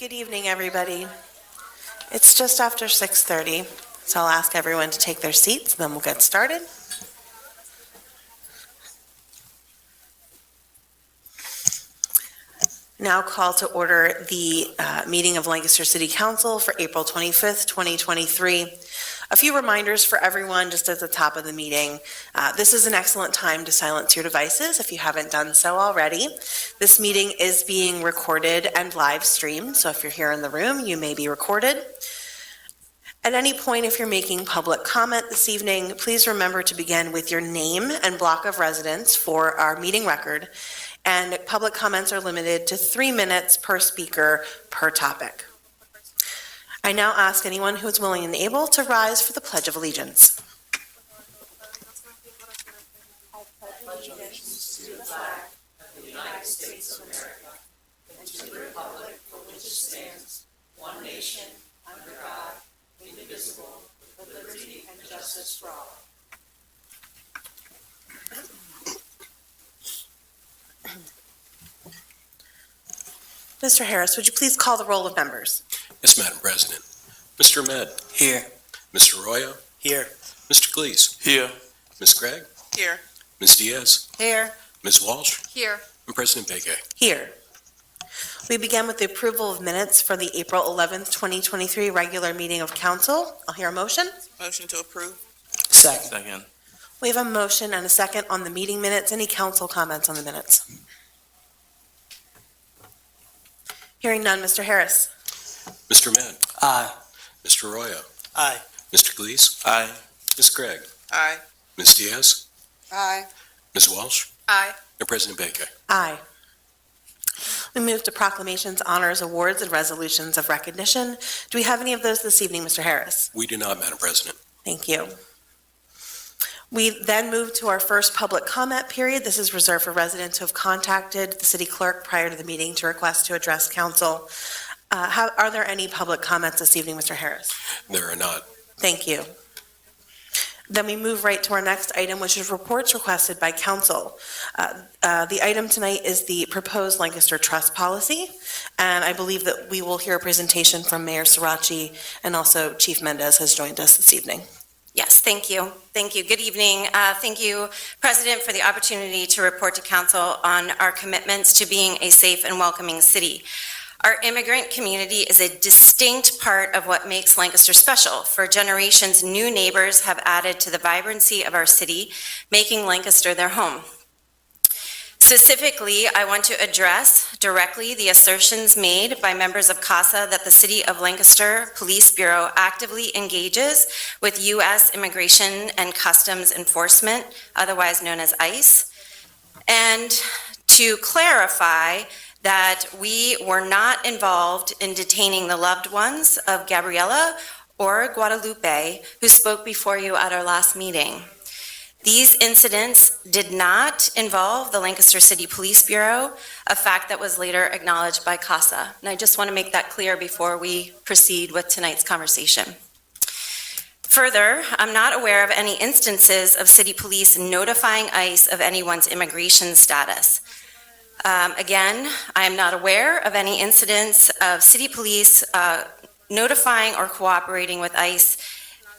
Good evening, everybody. It's just after 6:30, so I'll ask everyone to take their seats, and then we'll get started. Now call to order the meeting of Lancaster City Council for April 25th, 2023. A few reminders for everyone just at the top of the meeting. This is an excellent time to silence your devices if you haven't done so already. This meeting is being recorded and live streamed, so if you're here in the room, you may be recorded. At any point, if you're making public comment this evening, please remember to begin with your name and block of residence for our meeting record. And public comments are limited to 3 minutes per speaker per topic. I now ask anyone who is willing and able to rise for the Pledge of Allegiance. I pledge allegiance to the flag of the United States of America and to the republic for which it stands, one nation, under God, indivisible, with liberty and justice for all. Mr. Harris, would you please call the roll of members? Yes, Madam President. Mr. Ahmed. Here. Mr. Arroyo. Here. Mr. Glees. Here. Ms. Gregg. Here. Ms. Diaz. Here. Ms. Walsh. Here. And President Bege. Here. We begin with the approval of minutes for the April 11th, 2023 regular meeting of council. I'll hear a motion. Motion to approve. Second. We have a motion and a second on the meeting minutes. Any council comments on the minutes? Hearing none, Mr. Harris. Mr. Ahmed. Aye. Mr. Arroyo. Aye. Mr. Glees. Aye. Ms. Gregg. Aye. Ms. Diaz. Aye. Ms. Walsh. Aye. And President Bege. Aye. We move to proclamations, honors, awards, and resolutions of recognition. Do we have any of those this evening, Mr. Harris? We do not, Madam President. Thank you. We then move to our first public comment period. This is reserved for residents who have contacted the city clerk prior to the meeting to request to address council. Are there any public comments this evening, Mr. Harris? There are not. Thank you. Then we move right to our next item, which is reports requested by council. The item tonight is the proposed Lancaster Trust Policy, and I believe that we will hear a presentation from Mayor Sirachi, and also Chief Mendez has joined us this evening. Yes, thank you. Thank you. Good evening. Thank you, President, for the opportunity to report to council on our commitments to being a safe and welcoming city. Our immigrant community is a distinct part of what makes Lancaster special. For generations, new neighbors have added to the vibrancy of our city, making Lancaster their home. Specifically, I want to address directly the assertions made by members of CASA that the City of Lancaster Police Bureau actively engages with U.S. Immigration and Customs Enforcement, otherwise known as ICE, and to clarify that we were not involved in detaining the loved ones of Gabriela or Guadalupe, who spoke before you at our last meeting. These incidents did not involve the Lancaster City Police Bureau, a fact that was later acknowledged by CASA. And I just want to make that clear before we proceed with tonight's conversation. Further, I'm not aware of any instances of city police notifying ICE of anyone's immigration status. Again, I am not aware of any incidents of city police notifying or cooperating with ICE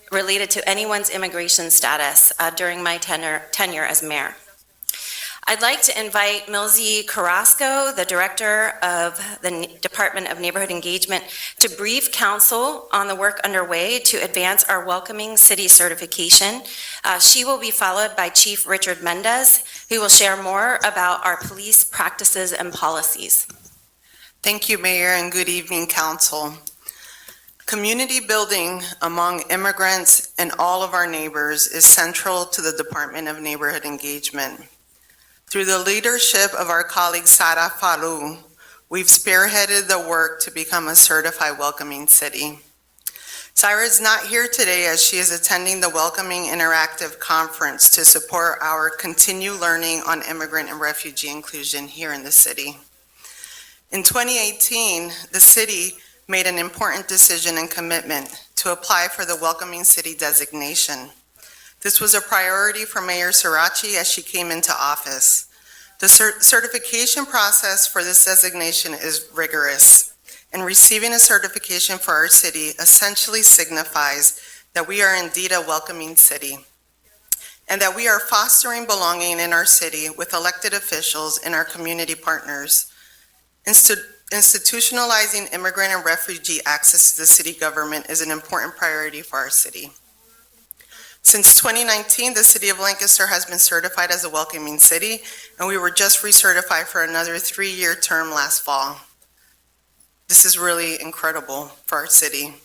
related to anyone's immigration status during my tenure as mayor. I'd like to invite Milzy Carrasco, the director of the Department of Neighborhood Engagement, to brief council on the work underway to advance our welcoming city certification. She will be followed by Chief Richard Mendez, who will share more about our police practices and policies. Thank you, Mayor, and good evening, Council. Community building among immigrants and all of our neighbors is central to the Department of Neighborhood Engagement. Through the leadership of our colleague Sara Falou, we've spearheaded the work to become a certified welcoming city. Sara is not here today as she is attending the Welcoming Interactive Conference to support our continued learning on immigrant and refugee inclusion here in the city. In 2018, the city made an important decision and commitment to apply for the Welcoming City designation. This was a priority for Mayor Sirachi as she came into office. The certification process for this designation is rigorous and receiving a certification for our city essentially signifies that we are indeed a welcoming city, and that we are fostering belonging in our city with elected officials and our community partners. Institutionalizing immigrant and refugee access to the city government is an important priority for our city. Since 2019, the City of Lancaster has been certified as a welcoming city, and we were just recertified for another 3-year term last fall. This is really incredible for our city.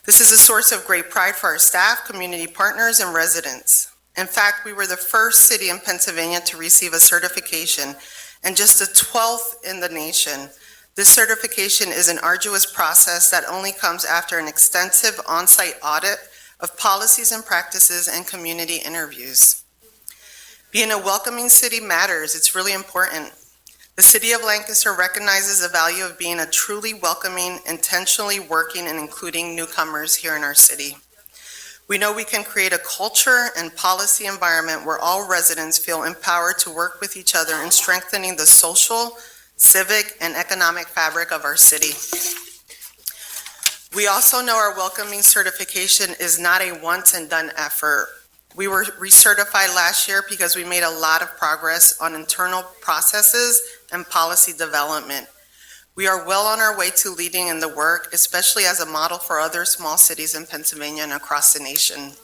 This is a source of great pride for our staff, community partners, and residents. In fact, we were the first city in Pennsylvania to receive a certification, and just the 12th in the nation. This certification is an arduous process that only comes after an extensive on-site audit of policies and practices and community interviews. Being a welcoming city matters. It's really important. The City of Lancaster recognizes the value of being a truly welcoming, intentionally working and including newcomers here in our city. We know we can create a culture and policy environment where all residents feel empowered to work with each other in strengthening the social, civic, and economic fabric of our city. We also know our welcoming certification is not a once-and-done effort. We were recertified last year because we made a lot of progress on internal processes and policy development. We are well on our way to leading in the work, especially as a model for other small cities in Pennsylvania and across the nation.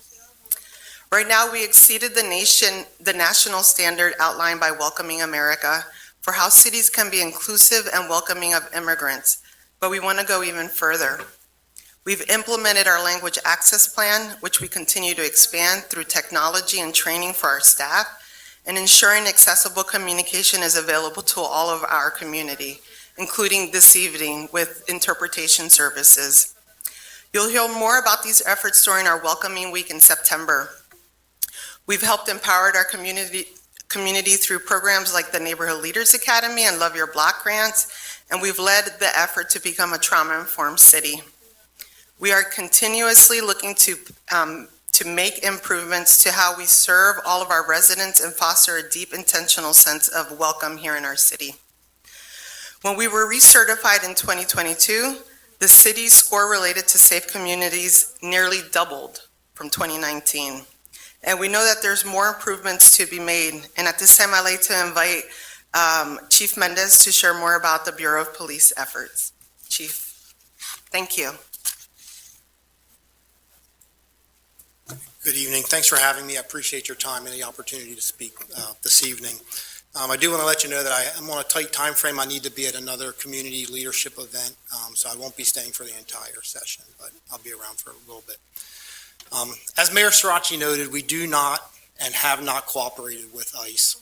Right now, we exceeded the national standard outlined by Welcoming America for how cities can be inclusive and welcoming of immigrants, but we want to go even further. We've implemented our language access plan, which we continue to expand through technology and training for our staff, and ensuring accessible communication is available to all of our community, including this evening with interpretation services. You'll hear more about these efforts during our Welcoming Week in September. We've helped empower our community through programs like the Neighborhood Leaders Academy and Love Your Block grants, and we've led the effort to become a trauma-informed city. We are continuously looking to make improvements to how we serve all of our residents and foster a deep intentional sense of welcome here in our city. When we were recertified in 2022, the city's score related to safe communities nearly doubled from 2019. And we know that there's more improvements to be made. And at this time, I'd like to invite Chief Mendez to share more about the Bureau of Police efforts. Chief, thank you. Good evening. Thanks for having me. I appreciate your time and the opportunity to speak this evening. I do want to let you know that I am on a tight time frame. I need to be at another community leadership event, so I won't be staying for the entire session, but I'll be around for a little bit. As Mayor Sirachi noted, we do not and have not cooperated with ICE.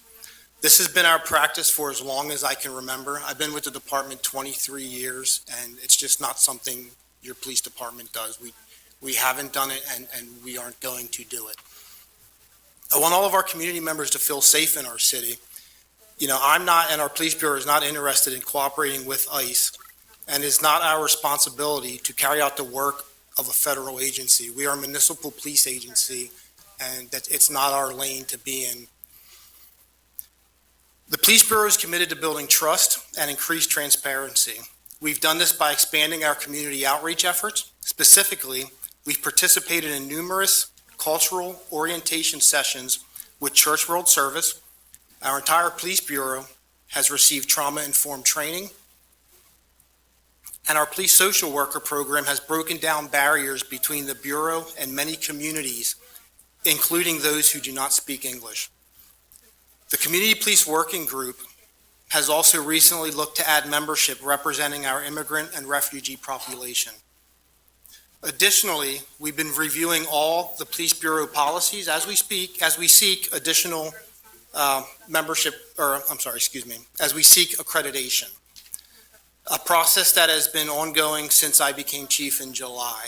This has been our practice for as long as I can remember. I've been with the department 23 years, and it's just not something your police department does. We haven't done it, and we aren't going to do it. I want all of our community members to feel safe in our city. You know, I'm not, and our police bureau is not interested in cooperating with ICE, and it's not our responsibility to carry out the work of a federal agency. We are a municipal police agency, and that it's not our lane to be in. The police bureau is committed to building trust and increased transparency. We've done this by expanding our community outreach efforts. Specifically, we've participated in numerous cultural orientation sessions with Church World Service. Our entire police bureau has received trauma-informed training, and our police social worker program has broken down barriers between the bureau and many communities, including those who do not speak English. The Community Police Working Group has also recently looked to add membership representing our immigrant and refugee population. Additionally, we've been reviewing all the police bureau policies as we seek additional as we seek accreditation, a process that has been ongoing since I became chief in July.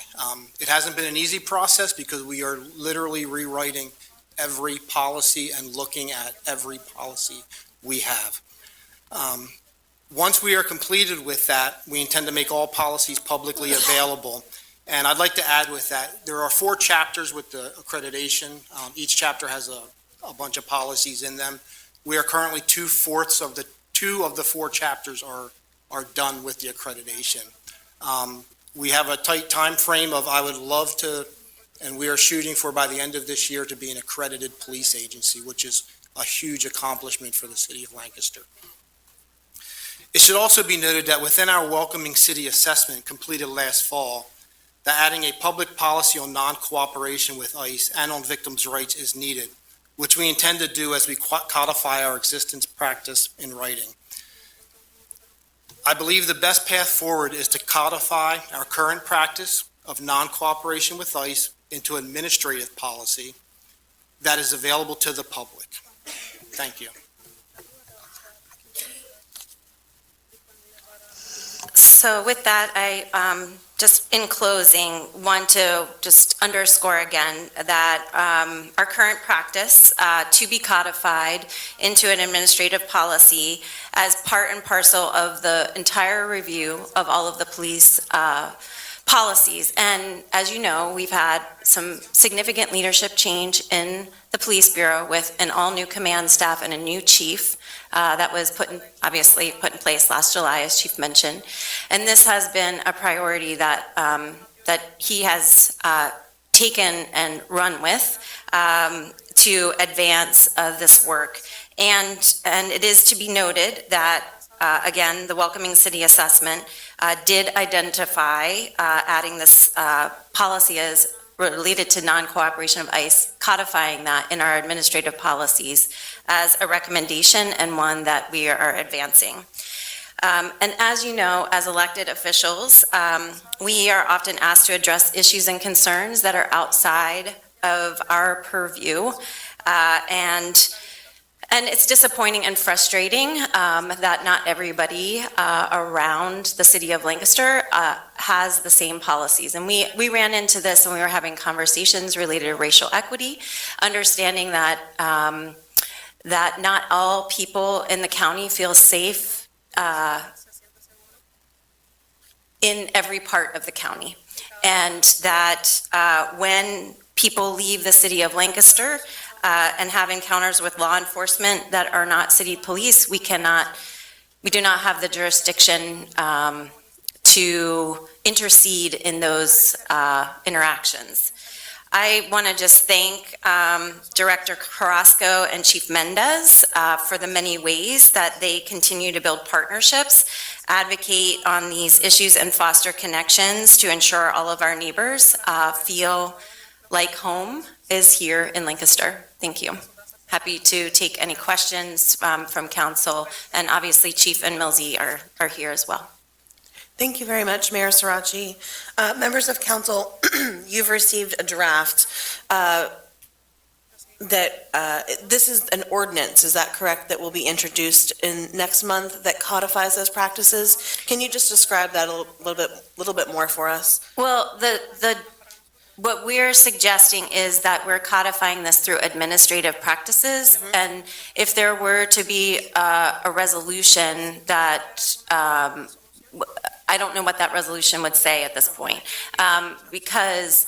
It hasn't been an easy process because we are literally rewriting every policy and looking at every policy we have. Once we are completed with that, we intend to make all policies publicly available. And I'd like to add with that, there are 4 chapters with the accreditation. Each chapter has a bunch of policies in them. We are currently 2/4 of the 4 chapters are done with the accreditation. We have a tight time frame of, I would love to, and we are shooting for by the end of this year to be an accredited police agency, which is a huge accomplishment for the city of Lancaster. It should also be noted that within our welcoming city assessment completed last fall, that adding a public policy on non-cooperation with ICE and on victims' rights is needed, which we intend to do as we codify our existence practice in writing. I believe the best path forward is to codify our current practice of non-cooperation with ICE into administrative policy that is available to the public. Thank you. So with that, I, just in closing, want to just underscore again that our current practice to be codified into an administrative policy as part and parcel of the entire review of all of the police policies. And as you know, we've had some significant leadership change in the Police Bureau with an all-new command staff and a new chief that was obviously put in place last July, as Chief mentioned. And this has been a priority that that he has taken and run with to advance this work. And it is to be noted that, again, the Welcoming City Assessment did identify adding this policy as related to non-cooperation of ICE, codifying that in our administrative policies as a recommendation and one that we are advancing. And as you know, as elected officials, we are often asked to address issues and concerns that are outside of our purview. And it's disappointing and frustrating that not everybody around the city of Lancaster has the same policies. And we ran into this when we were having conversations related to racial equity, understanding that that not all people in the county feel safe in every part of the county. And that when people leave the city of Lancaster and have encounters with law enforcement that are not city police, we do not have the jurisdiction to intercede in those interactions. I want to just thank Director Carrasco and Chief Mendez for the many ways that they continue to build partnerships, advocate on these issues, and foster connections to ensure all of our neighbors feel like home is here in Lancaster. Thank you. Happy to take any questions from council, and obviously Chief and Millsy are here as well. Thank you very much, Mayor Sirachi. Members of council, you've received a draft this is an ordinance, is that correct, that will be introduced in next month that codifies those practices? Can you just describe that a little bit more for us? Well, what we're suggesting is that we're codifying this through administrative practices, and if there were to be a resolution that, I don't know what that resolution would say at this point, because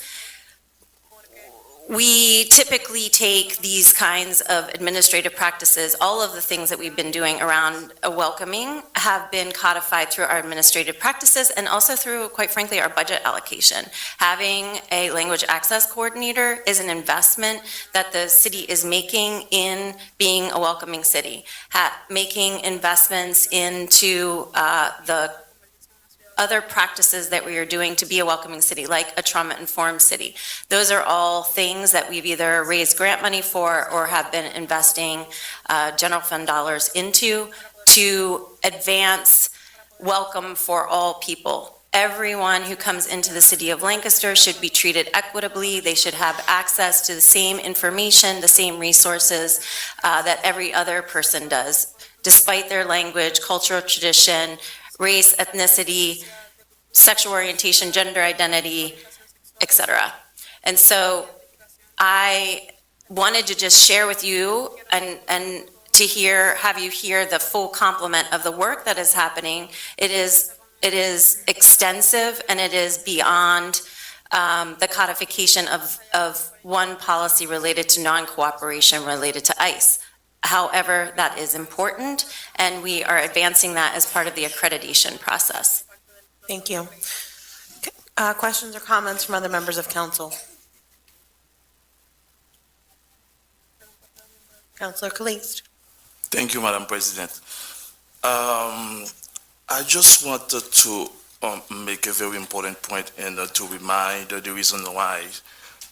we typically take these kinds of administrative practices, all of the things that we've been doing around welcoming have been codified through our administrative practices and also through, quite frankly, our budget allocation. Having a language access coordinator is an investment that the city is making in being a welcoming city, making investments into the other practices that we are doing to be a welcoming city, like a trauma-informed city. Those are all things that we've either raised grant money for or have been investing general fund dollars into to advance welcome for all people. Everyone who comes into the city of Lancaster should be treated equitably. They should have access to the same information, the same resources that every other person does, despite their language, cultural tradition, race, ethnicity, sexual orientation, gender identity, etc. And so I wanted to just share with you and to have you hear the full complement of the work that is happening. It is extensive, and it is beyond the codification of one policy related to non-cooperation related to ICE. However, that is important, and we are advancing that as part of the accreditation process. Thank you. Questions or comments from other members of council? Councilor Caliste. Thank you, Madam President. I just wanted to make a very important point and to remind the reason why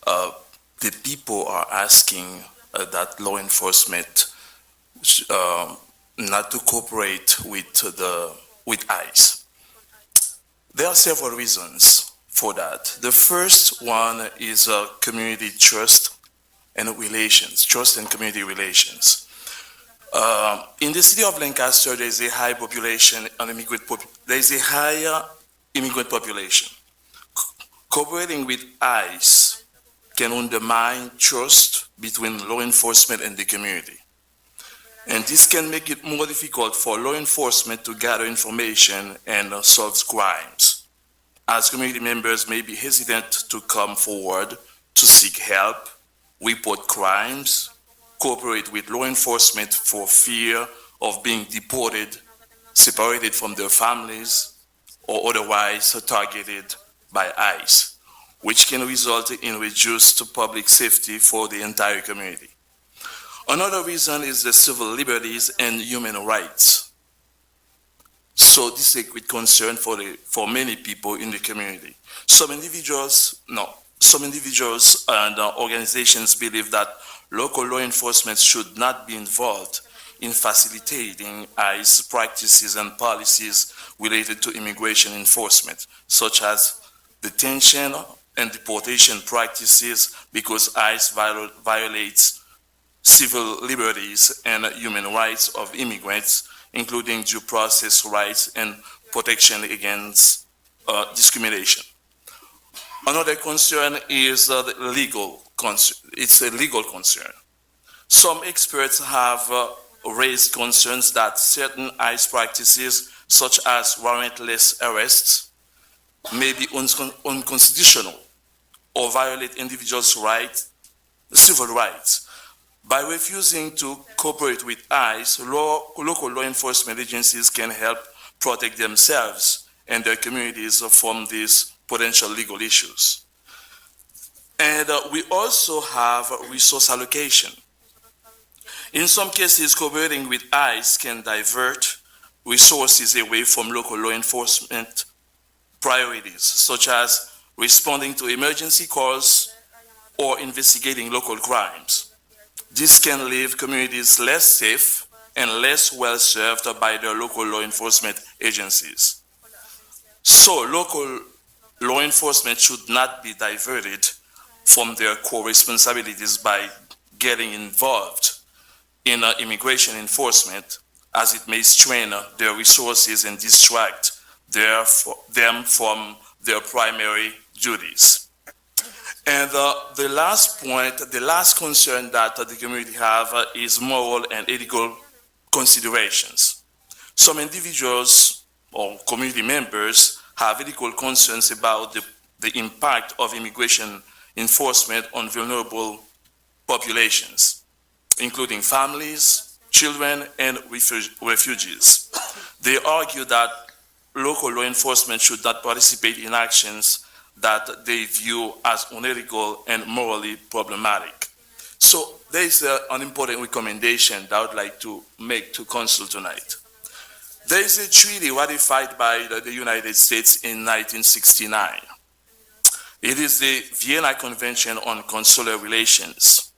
the people are asking that law enforcement not to cooperate with ICE. There are several reasons for that. The first one is community trust and relations, trust and community relations. In the city of Lancaster, there is a high population, there is a higher immigrant population. Cooperating with ICE can undermine trust between law enforcement and the community. And this can make it more difficult for law enforcement to gather information and solve crimes, as community members may be hesitant to come forward to seek help, report crimes, cooperate with law enforcement for fear of being deported, separated from their families, or otherwise targeted by ICE, which can result in reduced public safety for the entire community. Another reason is the civil liberties and human rights. So this is a great concern for many people in the community. Some individuals and organizations believe that local law enforcement should not be involved in facilitating ICE practices and policies related to immigration enforcement, such as detention and deportation practices, because ICE violates civil liberties and human rights of immigrants, including due process rights and protection against discrimination. Another concern is the legal concern. It's a legal concern. Some experts have raised concerns that certain ICE practices, such as warrantless arrests, may be unconstitutional or violate individuals' civil rights. By refusing to cooperate with ICE, local law enforcement agencies can help protect themselves and their communities from these potential legal issues. And we also have resource allocation. In some cases, cooperating with ICE can divert resources away from local law enforcement priorities, such as responding to emergency calls or investigating local crimes. This can leave communities less safe and less well served by their local law enforcement agencies. So local law enforcement should not be diverted from their core responsibilities by getting involved in immigration enforcement, as it may strain their resources and distract them from their primary duties. And the last point, the last concern that the community have is moral and ethical considerations. Some individuals or community members have ethical concerns about the impact of immigration enforcement on vulnerable populations, including families, children, and refugees. They argue that local law enforcement should not participate in actions that they view as unethical and morally problematic. So there is an important recommendation that I would like to make to Council tonight. There is a treaty ratified by the United States in 1969. It is the Vienna Convention on Consular Relations.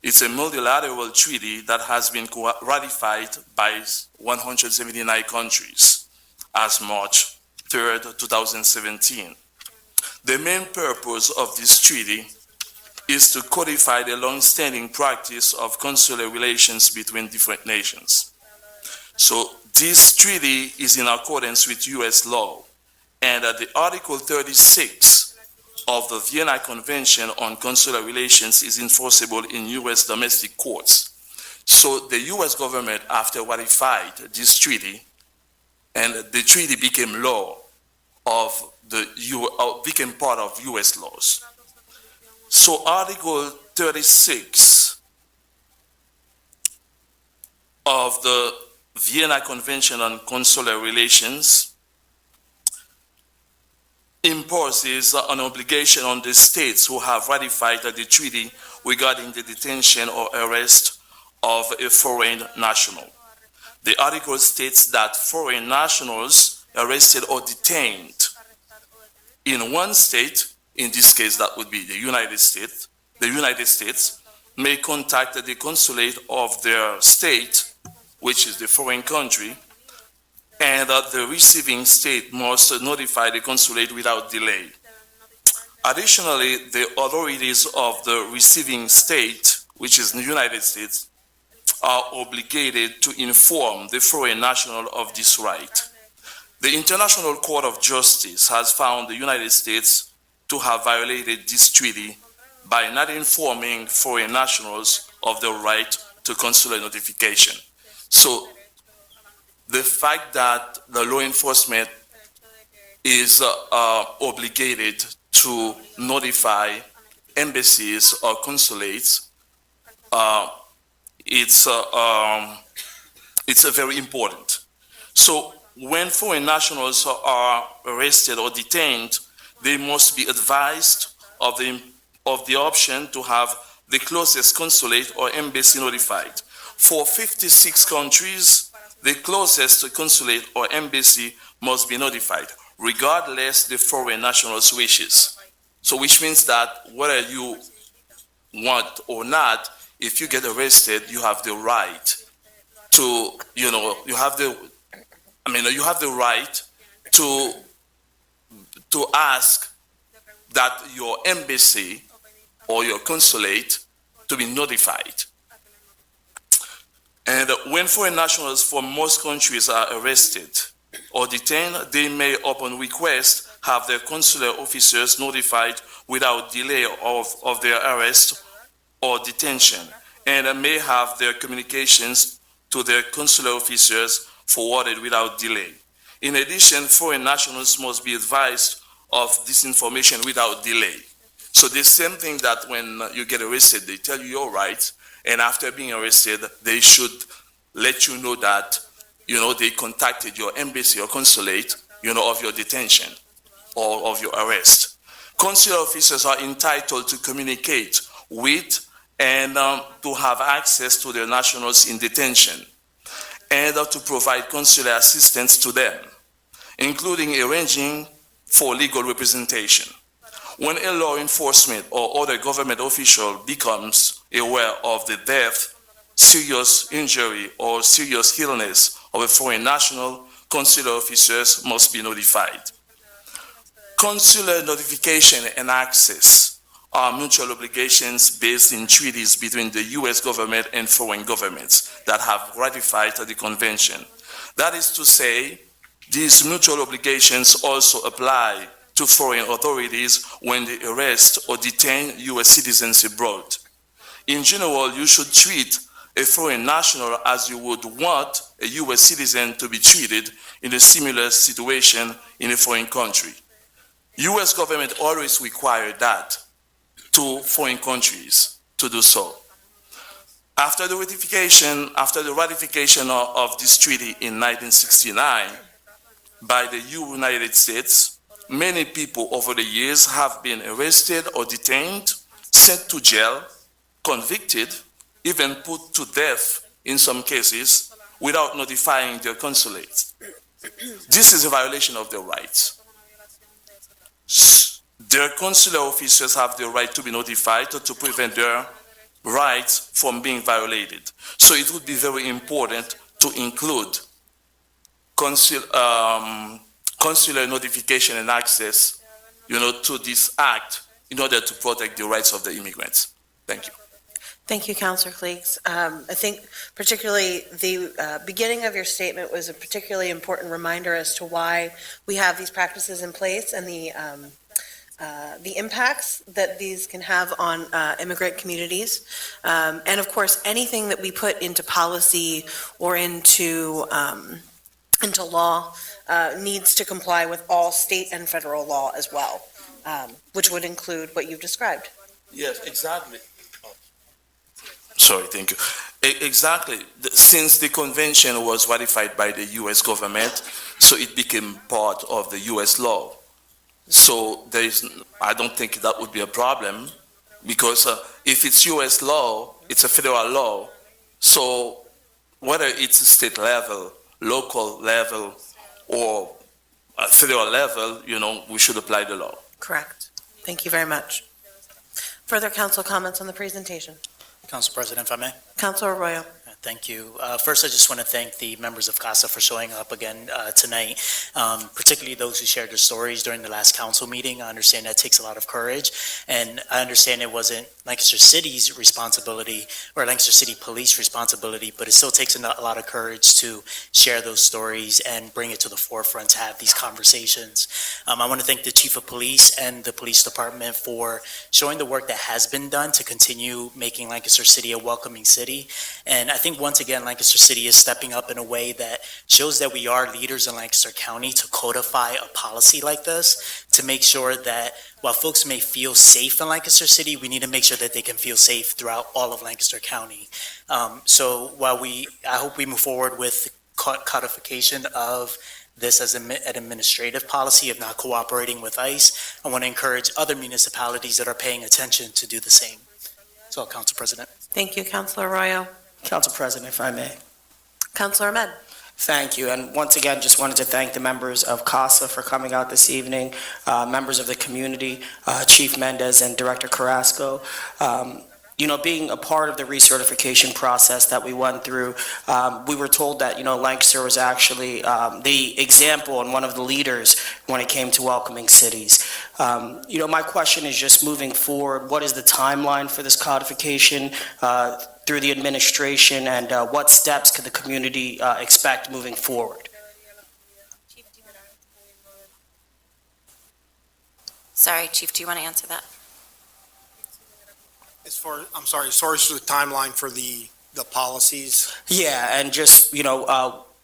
It's a multilateral treaty that has been ratified by 179 countries as March 3rd, 2017. The main purpose of this treaty is to codify the long-standing practice of consular relations between different nations. So this treaty is in accordance with U.S. law, and the Article 36 of the Vienna Convention on Consular Relations is enforceable in U.S. domestic courts. So the U.S. government, after ratified this treaty, and the treaty became law became part of U.S. laws. So Article 36 of the Vienna Convention on Consular Relations imposes an obligation on the states who have ratified the treaty regarding the detention or arrest of a foreign national. The article states that foreign nationals arrested or detained in one state, in this case that would be the United States, may contact the consulate of their state, which is the foreign country, and that the receiving state must notify the consulate without delay. Additionally, the authorities of the receiving state, which is the United States, are obligated to inform the foreign national of this right. The International Court of Justice has found the United States to have violated this treaty by not informing foreign nationals of the right to consular notification. So the fact that the law enforcement is obligated to notify embassies or consulates, it's very important. So when foreign nationals are arrested or detained, they must be advised of the option to have the closest consulate or embassy notified. For 56 countries, the closest consulate or embassy must be notified, regardless the foreign national's wishes. So which means that whether you want or not, if you get arrested, you have the right to, you have the right to ask that your embassy or your consulate to be notified. And when foreign nationals from most countries are arrested or detained, they may, upon request, have their consular officers notified without delay of their arrest or detention, and may have their communications to their consular officers forwarded without delay. In addition, foreign nationals must be advised of this information without delay. So the same thing that when you get arrested, they tell you your rights, and after being arrested, they should let you know that, they contacted your embassy or consulate, of your detention or of your arrest. Consular officers are entitled to communicate with and to have access to their nationals in detention, and to provide consular assistance to them, including arranging for legal representation. When a law enforcement or other government official becomes aware of the death, serious injury, or serious illness of a foreign national, consular officers must be notified. Consular notification and access are mutual obligations based in treaties between the U.S. government and foreign governments that have ratified the convention. That is to say, these mutual obligations also apply to foreign authorities when they arrest or detain U.S. citizens abroad. In general, you should treat a foreign national as you would want a U.S. citizen to be treated in a similar situation in a foreign country. U.S. government always require that to foreign countries to do so. After the ratification of this treaty in 1969 by the United States, many people over the years have been arrested or detained, sent to jail, convicted, even put to death in some cases, without notifying their consulates. This is a violation of their rights. Their consular officers have the right to be notified to prevent their rights from being violated. So it would be very important to include consular notification and access, to this act in order to protect the rights of the immigrants. Thank you. Thank you, Councilor Fleeks. I think particularly the beginning of your statement was a particularly important reminder as to why we have these practices in place and the impacts that these can have on immigrant communities. And of course, anything that we put into policy or into law needs to comply with all state and federal law as well, which would include what you've described. Yes, exactly. Sorry, thank you. Exactly. Since the convention was ratified by the U.S. government, so it became part of the U.S. law. So I don't think that would be a problem because if it's U.S. law, it's a federal law. So whether it's a state level, local level, or a federal level, we should apply the law. Correct. Thank you very much. Further council comments on the presentation? Council President, if I may. Councilor Arroyo. Thank you. First, I just want to thank the members of CASA for showing up again tonight, particularly those who shared their stories during the last council meeting. I understand that takes a lot of courage, and I understand it wasn't Lancaster City's responsibility or Lancaster City Police responsibility, but it still takes a lot of courage to share those stories and bring it to the forefront to have these conversations. I want to thank the Chief of Police and the Police Department for showing the work that has been done to continue making Lancaster City a welcoming city. And I think once again, Lancaster City is stepping up in a way that shows that we are leaders in Lancaster County to codify a policy like this, to make sure that while folks may feel safe in Lancaster City, we need to make sure that they can feel safe throughout all of Lancaster County. So while I hope we move forward with codification of this as an administrative policy of not cooperating with ICE, I want to encourage other municipalities that are paying attention to do the same. So, Council President. Thank you, Councilor Arroyo. Council President, if I may. Councilor Ahmed. Thank you. And once again, just wanted to thank the members of CASA for coming out this evening, members of the community, Chief Mendez and Director Carrasco. Being a part of the recertification process that we went through, we were told that, Lancaster was actually the example and one of the leaders when it came to welcoming cities. My question is just moving forward, what is the timeline for this codification through the administration, and what steps could the community expect moving forward? Sorry, Chief, do you want to answer that? As far as the timeline for the policies, Yeah, and just,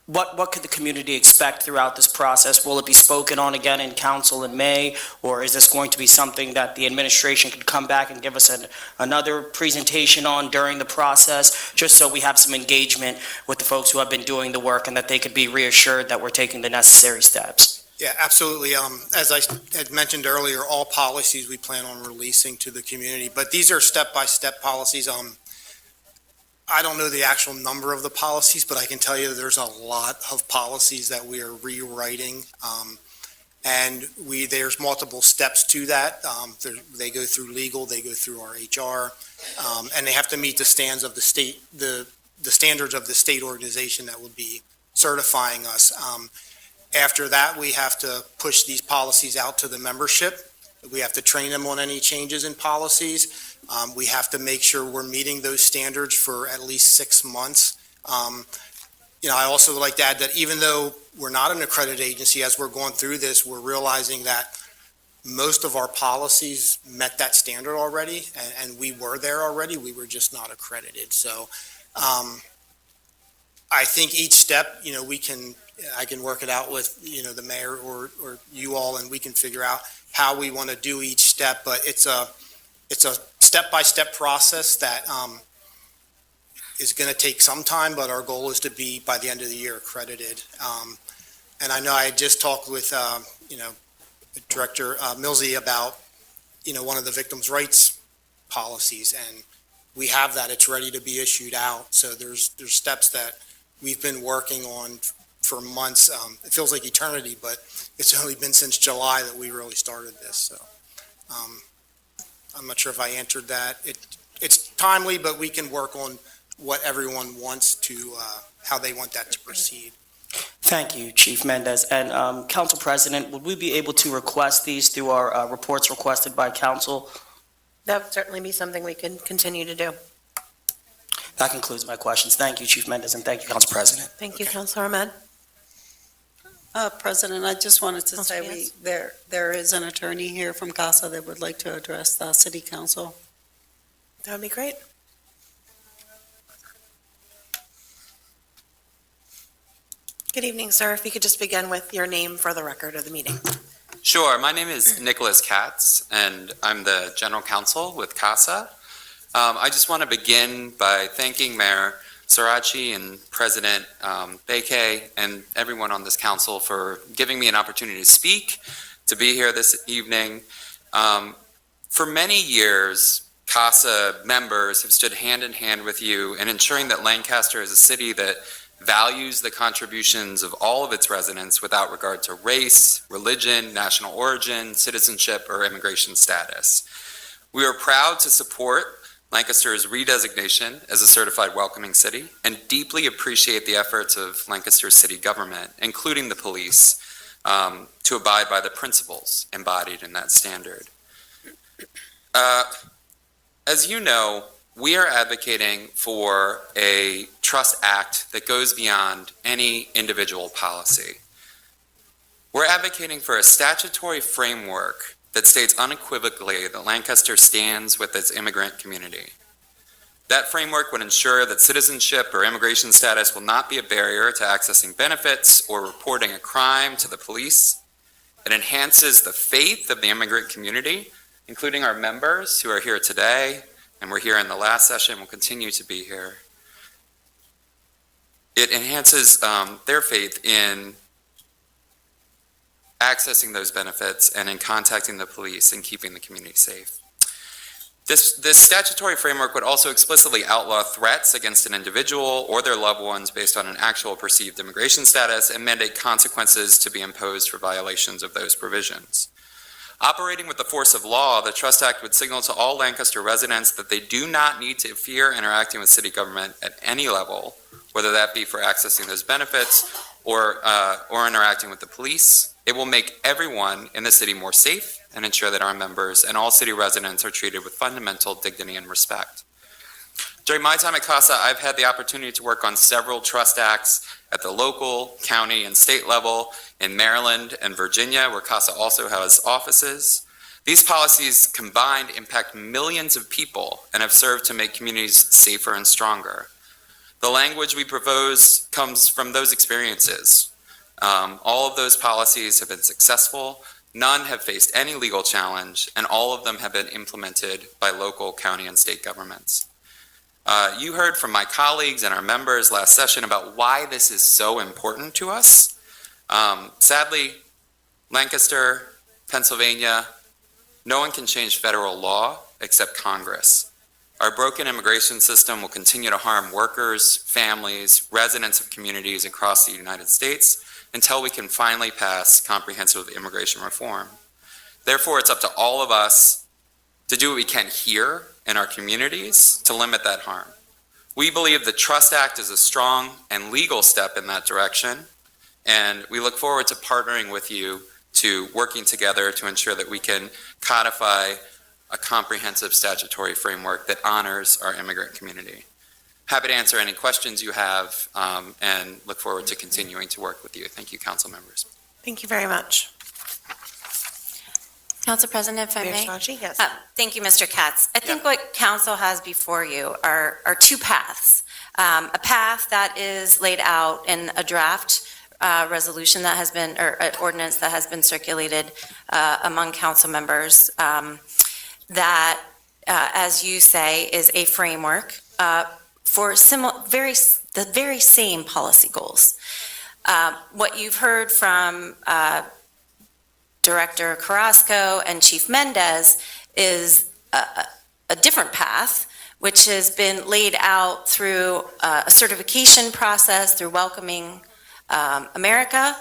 what could the community expect throughout this process? Will it be spoken on again in council in May, or is this going to be something that the administration could come back and give us another presentation on during the process, just so we have some engagement with the folks who have been doing the work and that they could be reassured that we're taking the necessary steps? yeah, absolutely. As I had mentioned earlier, all policies we plan on releasing to the community, but these are step-by-step policies. I don't know the actual number of the policies, but I can tell you that there's a lot of policies that we are rewriting. And there's multiple steps to that. They go through legal, they go through our HR, and they have to meet the standards of the state, the standards of the state organization that would be certifying us. After that, we have to push these policies out to the membership. We have to train them on any changes in policies. We have to make sure we're meeting those standards for at least 6 months. I also would like to add that even though we're not an accredited agency, as we're going through this, we're realizing that most of our policies met that standard already, and we were there already. We were just not accredited. So I think each step, I can work it out with, the mayor or you all, and we can figure out how we want to do each step. But it's a step-by-step process that is going to take some time, but our goal is to be, by the end of the year, accredited. And I know I had just talked with, Director Millsy about, one of the victims' rights policies, and we have that. It's ready to be issued out. So there's steps that we've been working on for months. It feels like eternity, but it's only been since July that we really started this. So I'm not sure if I answered that. It's timely, but we can work on what everyone wants to, how they want that to proceed. Thank you, Chief Mendez. And Council President, would we be able to request these through our reports requested by council? That would certainly be something we can continue to do. That concludes my questions. Thank you, Chief Mendez, and thank you, Council President. Thank you, Councilor Ahmed. President, I just wanted to Councilor say Vance. there is an attorney here from CASA that would like to address the city council. That would be great. Good evening, sir. If you could just begin with your name for the record of the meeting. Sure. My name is Nicholas Katz, and I'm the General Counsel with CASA. I just want to begin by thanking Mayor Sirachi and President Beke and everyone on this council for giving me an opportunity to speak to be here this evening. For many years, CASA members have stood hand in hand with you in ensuring that Lancaster is a city that values the contributions of all of its residents without regard to race, religion, national origin, citizenship, or immigration status. We are proud to support Lancaster's redesignation as a certified welcoming city and deeply appreciate the efforts of Lancaster city government, including the police, to abide by the principles embodied in that standard. As you know, we are advocating for a trust act that goes beyond any individual policy. We're advocating for a statutory framework that states unequivocally that Lancaster stands with its immigrant community. That framework would ensure that citizenship or immigration status will not be a barrier to accessing benefits or reporting a crime to the police. It enhances the faith of the immigrant community, including our members who are here today, and were here in the last session, will continue to be here. It enhances their faith in accessing those benefits and in contacting the police and keeping the community safe. This statutory framework would also explicitly outlaw threats against an individual or their loved ones based on an actual perceived immigration status and mandate consequences to be imposed for violations of those provisions. Operating with the force of law, the Trust Act would signal to all Lancaster residents that they do not need to fear interacting with city government at any level, whether that be for accessing those benefits or interacting with the police. It will make everyone in the city more safe and ensure that our members and all city residents are treated with fundamental dignity and respect. During my time at CASA, I've had the opportunity to work on several trust acts at the local, county, and state level in Maryland and Virginia, where CASA also has offices. These policies combined impact millions of people and have served to make communities safer and stronger. The language we propose comes from those experiences. All of those policies have been successful, none have faced any legal challenge, and all of them have been implemented by local, county, and state governments. You heard from my colleagues and our members last session about why this is so important to us. Sadly, Lancaster, Pennsylvania, no one can change federal law except Congress. Our broken immigration system will continue to harm workers, families, residents of communities across the United States until we can finally pass comprehensive immigration reform. Therefore, it's up to all of us to do what we can here in our communities to limit that harm. We believe the Trust Act is a strong and legal step in that direction, and we look forward to partnering with you to working together to ensure that we can codify a comprehensive statutory framework that honors our immigrant community. Happy to answer any questions you have and look forward to continuing to work with you. Thank you, council members. Thank you very much. Council President, if I Mayor may. Sarachi, yes. Thank you, Mr. Katz. I think what council has before you are two paths. A path that is laid out in a draft resolution that has been, or ordinance that has been circulated among council members that, as you say, is a framework for the very same policy goals. What you've heard from Director Carrasco and Chief Mendez is a different path, which has been laid out through a certification process through Welcoming America,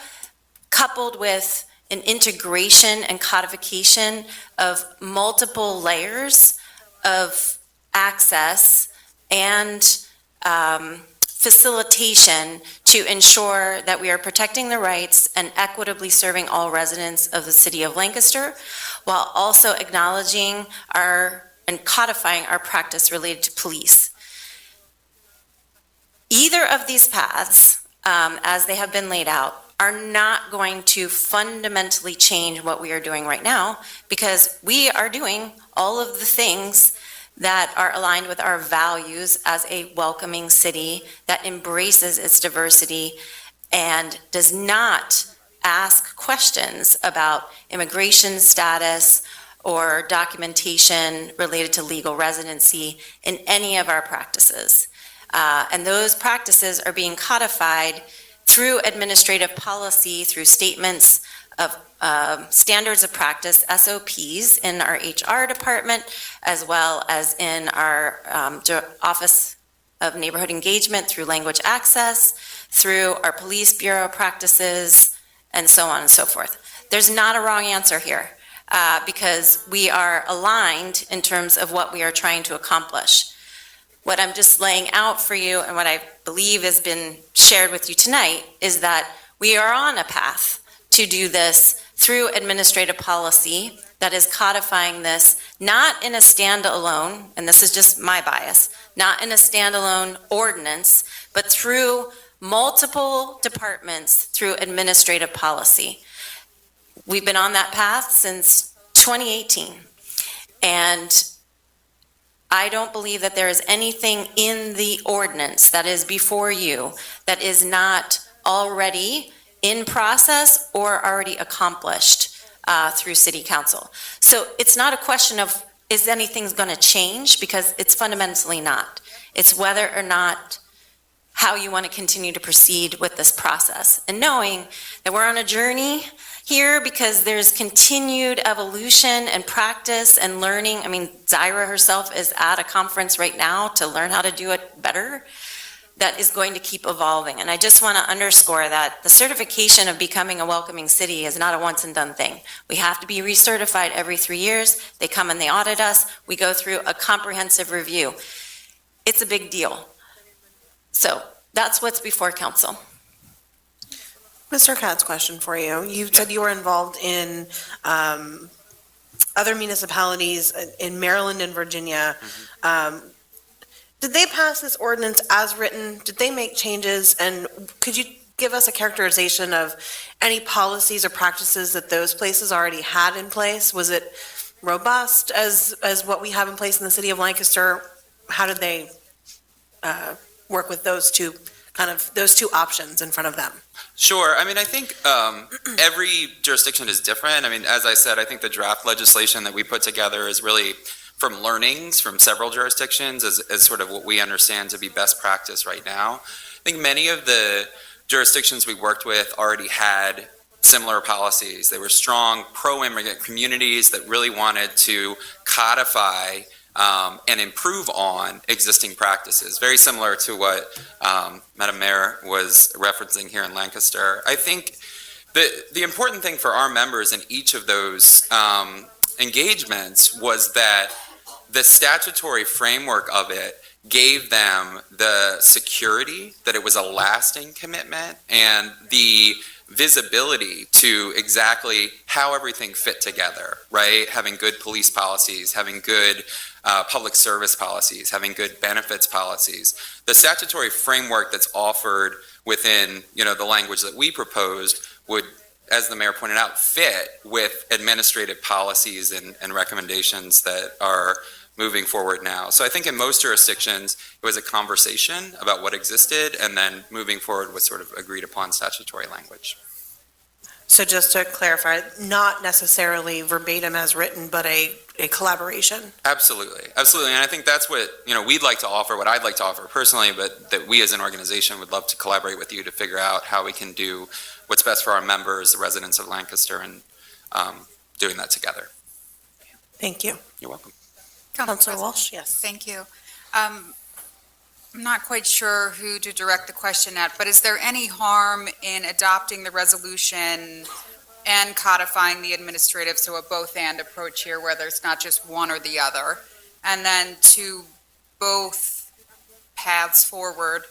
coupled with an integration and codification of multiple layers of access and facilitation to ensure that we are protecting the rights and equitably serving all residents of the city of Lancaster, while also acknowledging and codifying our practice related to police. Either of these paths, as they have been laid out, are not going to fundamentally change what we are doing right now, because we are doing all of the things that are aligned with our values as a welcoming city that embraces its diversity and does not ask questions about immigration status or documentation related to legal residency in any of our practices. And those practices are being codified through administrative policy, through statements of standards of practice, SOPs, in our HR department, as well as in our Office of Neighborhood Engagement through language access, through our police bureau practices, and so on and so forth. There's not a wrong answer here, because we are aligned in terms of what we are trying to accomplish. What I'm just laying out for you, and what I believe has been shared with you tonight, is that we are on a path to do this through administrative policy that is codifying this, not in a standalone, and this is just my bias, not in a standalone ordinance, but through multiple departments through administrative policy. We've been on that path since 2018. And I don't believe that there is anything in the ordinance that is before you that is not already in process or already accomplished through City Council. So it's not a question of is anything going to change, because it's fundamentally not. It's whether or not how you want to continue to proceed with this process. And knowing that we're on a journey here because there's continued evolution and practice and learning. I mean, Zaira herself is at a conference right now to learn how to do it better. That is going to keep evolving. And I just want to underscore that the certification of becoming a welcoming city is not a once and done thing. We have to be recertified every 3 years. They come and they audit us. We go through a comprehensive review. It's a big deal. So that's what's before council. Mr. Katz, question for you. You said you were involved in other municipalities in Maryland and Virginia. Did they pass this ordinance as written? Did they make changes? And could you give us a characterization of any policies or practices that those places already had in place? Was it robust as what we have in place in the city of Lancaster? How did they work with those two options in front of them? Sure. I mean, I think every jurisdiction is different. I mean, as I said, I think the draft legislation that we put together is really from learnings from several jurisdictions as sort of what we understand to be best practice right now. I think many of the jurisdictions we worked with already had similar policies. They were strong pro-immigrant communities that really wanted to codify and improve on existing practices, very similar to what Madam Mayor was referencing here in Lancaster. I think the important thing for our members in each of those engagements was that the statutory framework of it gave them the security that it was a lasting commitment and the visibility to exactly how everything fit together, right? Having good police policies, having good public service policies, having good benefits policies. The statutory framework that's offered within, the language that we proposed would, as the mayor pointed out, fit with administrative policies and recommendations that are moving forward now. So I think in most jurisdictions, it was a conversation about what existed and then moving forward with sort of agreed upon statutory language. So just to clarify, not necessarily verbatim as written, but a collaboration? Absolutely. Absolutely. And I think that's what, we'd like to offer, what I'd like to offer personally, but that we as an organization would love to collaborate with you to figure out how we can do what's best for our members, the residents of Lancaster, and doing that together. Thank you. You're welcome. Councilor Walsh, yes. Thank you. I'm not quite sure who to direct the question at, but is there any harm in adopting the resolution and codifying the administrative, so a both-and approach here, where there's not just one or the other? And then to both paths forward,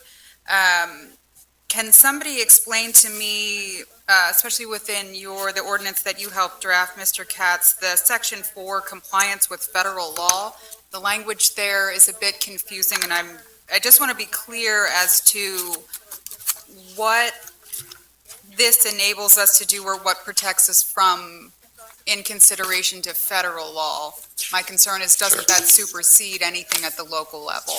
can somebody explain to me, especially within the ordinance that you helped draft, Mr. Katz, the Section 4 compliance with federal law? The language there is a bit confusing, and I just want to be clear as to what this enables us to do or what protects us from in consideration to federal law. My concern is, doesn't that supersede anything at the local level?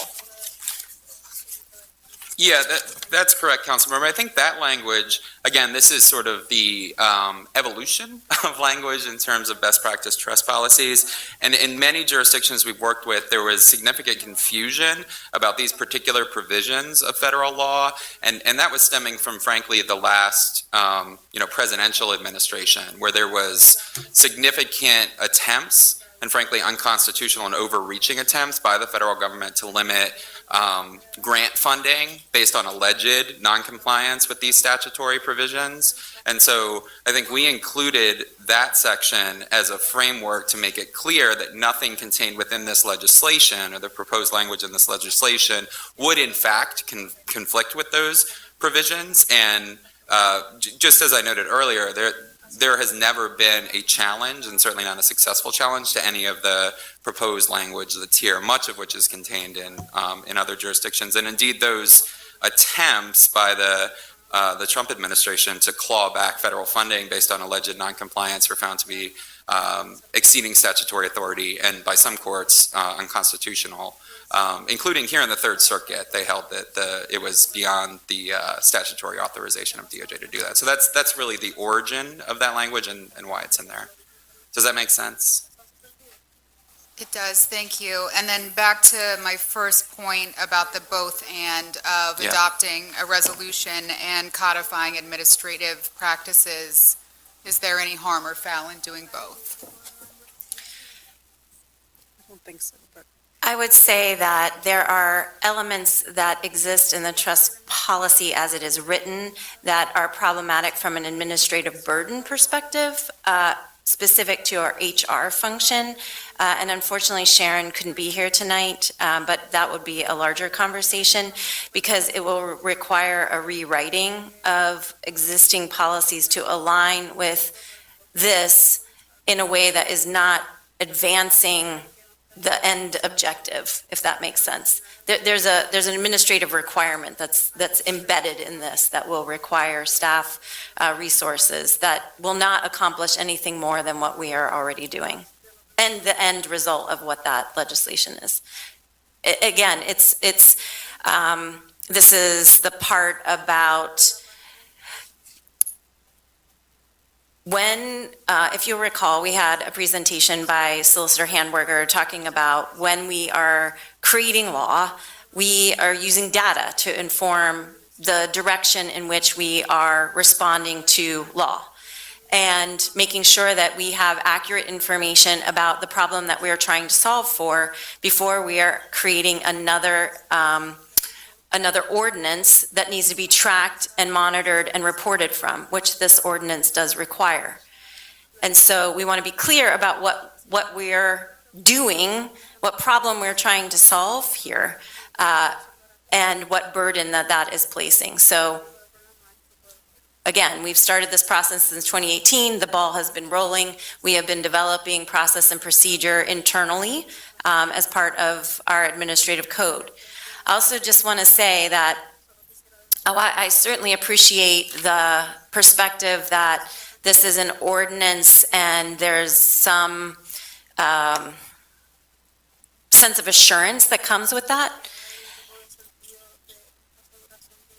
Yeah, that's correct, Councilmember. I think that language, again, this is sort of the evolution of language in terms of best practice trust policies. And in many jurisdictions we've worked with, there was significant confusion about these particular provisions of federal law. And that was stemming from, frankly, the last, presidential administration, where there was significant attempts and frankly unconstitutional and overreaching attempts by the federal government to limit grant funding based on alleged noncompliance with these statutory provisions. And so I think we included that section as a framework to make it clear that nothing contained within this legislation or the proposed language in this legislation would in fact conflict with those provisions. And just as I noted earlier, there has never been a challenge, and certainly not a successful challenge, to any of the proposed language, the tier, much of which is contained in other jurisdictions. And indeed, those attempts by the Trump administration to claw back federal funding based on alleged noncompliance were found to be exceeding statutory authority and by some courts unconstitutional. Including here in the Third Circuit, they held that it was beyond the statutory authorization of DOJ to do that. So that's really the origin of that language and why it's in there. Does that make sense? It does, thank you. And then back to my first point about the both and of Yeah. adopting a resolution and codifying administrative practices. Is there any harm or foul in doing both? I don't think so, but. I would say that there are elements that exist in the trust policy as it is written that are problematic from an administrative burden perspective, specific to our HR function. And unfortunately, Sharon couldn't be here tonight, but that would be a larger conversation because it will require a rewriting of existing policies to align with this in a way that is not advancing the end objective, if that makes sense. There's an administrative requirement that's embedded in this that will require staff resources that will not accomplish anything more than what we are already doing, and the end result of what that legislation is. Again, this is the part about when, if you'll recall, we had a presentation by Solicitor Handwerker talking about when we are creating law, we are using data to inform the direction in which we are responding to law and making sure that we have accurate information about the problem that we are trying to solve for before we are creating another ordinance that needs to be tracked and monitored and reported from, which this ordinance does require. And so we want to be clear about what we're doing, what problem we're trying to solve here, and what burden that is placing. So again, we've started this process since 2018. The ball has been rolling. We have been developing process and procedure internally as part of our administrative code. I also just want to say that I certainly appreciate the perspective that this is an ordinance and there's some sense of assurance that comes with that.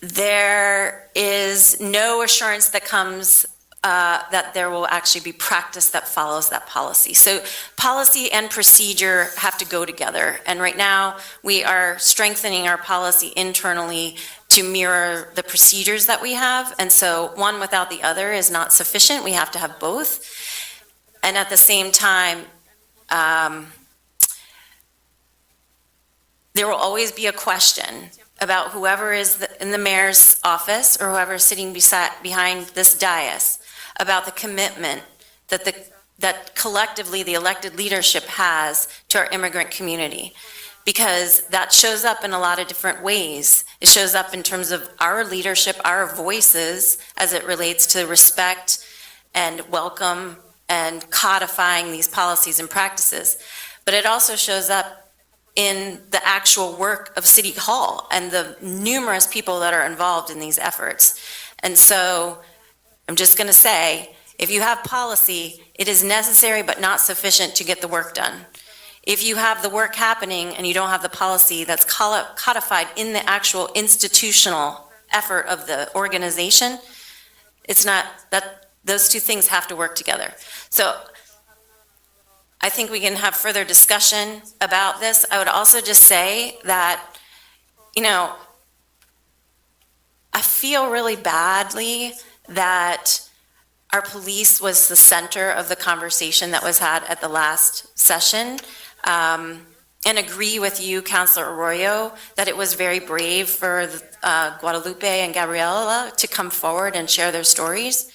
There is no assurance that comes that there will actually be practice that follows that policy. So policy and procedure have to go together. And right now, we are strengthening our policy internally to mirror the procedures that we have. And so one without the other is not sufficient. We have to have both. And at the same time, there will always be a question about whoever is in the mayor's office or whoever is sitting behind this dais about the commitment that collectively the elected leadership has to our immigrant community. Because that shows up in a lot of different ways. It shows up in terms of our leadership, our voices, as it relates to respect and welcome and codifying these policies and practices. But it also shows up in the actual work of City Hall and the numerous people that are involved in these efforts. And so I'm just going to say, if you have policy, it is necessary but not sufficient to get the work done. If you have the work happening and you don't have the policy that's codified in the actual institutional effort of the organization, it's not, that, those two things have to work together. So I think we can have further discussion about this. I would also just say that, you know, I feel really badly that our police was the center of the conversation that was had at the last session. And agree with you, Councilor Arroyo, that it was very brave for Guadalupe and Gabriela to come forward and share their stories.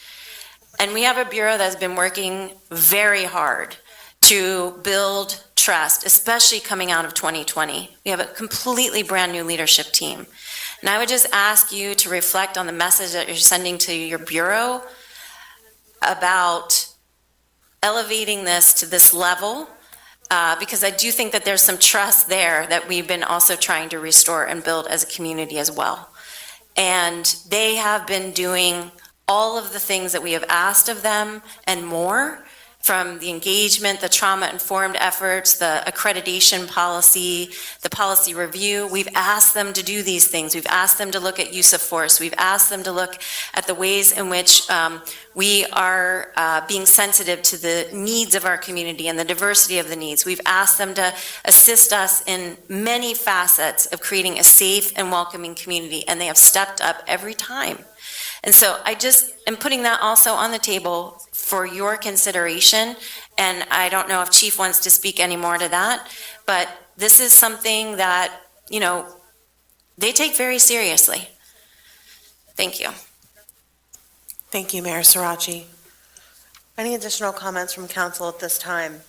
And we have a bureau that's been working very hard to build trust, especially coming out of 2020. We have a completely brand-new leadership team. And I would just ask you to reflect on the message that you're sending to your bureau about elevating this to this level, because I do think that there's some trust there that we've been also trying to restore and build as a community as well. And they have been doing all of the things that we have asked of them and more, from the engagement, the trauma-informed efforts, the accreditation policy, the policy review. We've asked them to do these things. We've asked them to look at use of force. We've asked them to look at the ways in which we are being sensitive to the needs of our community and the diversity of the needs. We've asked them to assist us in many facets of creating a safe and welcoming community, and they have stepped up every time. And so I just am putting that also on the table for your consideration, and I don't know if Chief wants to speak any more to that, but this is something that, you know, they take very seriously. Thank you. Thank you, Mayor Sirachi. Any additional comments from council at this time?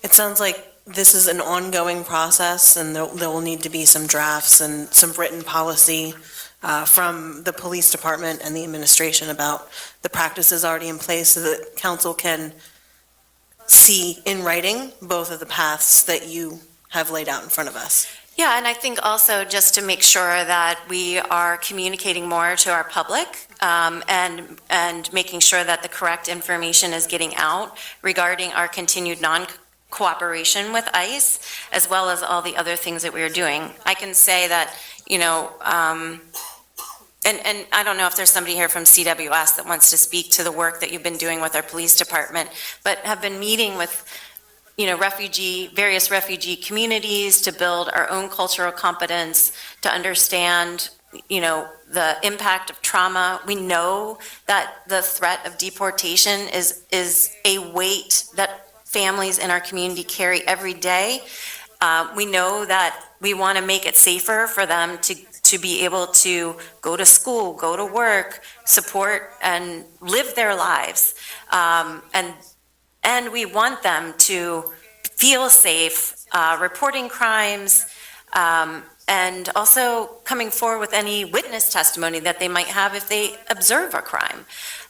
It sounds like this is an ongoing process, and there will need to be some drafts and some written policy from the police department and the administration about the practices already in place so that council can see in writing both of the paths that you have laid out in front of us. Yeah, and I think also just to make sure that we are communicating more to our public and making sure that the correct information is getting out regarding our continued non-cooperation with ICE, as well as all the other things that we are doing. I can say that, you know, and I don't know if there's somebody here from CWS that wants to speak to the work that you've been doing with our police department, but have been meeting with, you know, various refugee communities to build our own cultural competence, to understand, you know, the impact of trauma. We know that the threat of deportation is a weight that families in our community carry every day. We know that we want to make it safer for them to be able to go to school, go to work, support and live their lives. And we want them to feel safe, reporting crimes, and also coming forward with any witness testimony that they might have if they observe a crime.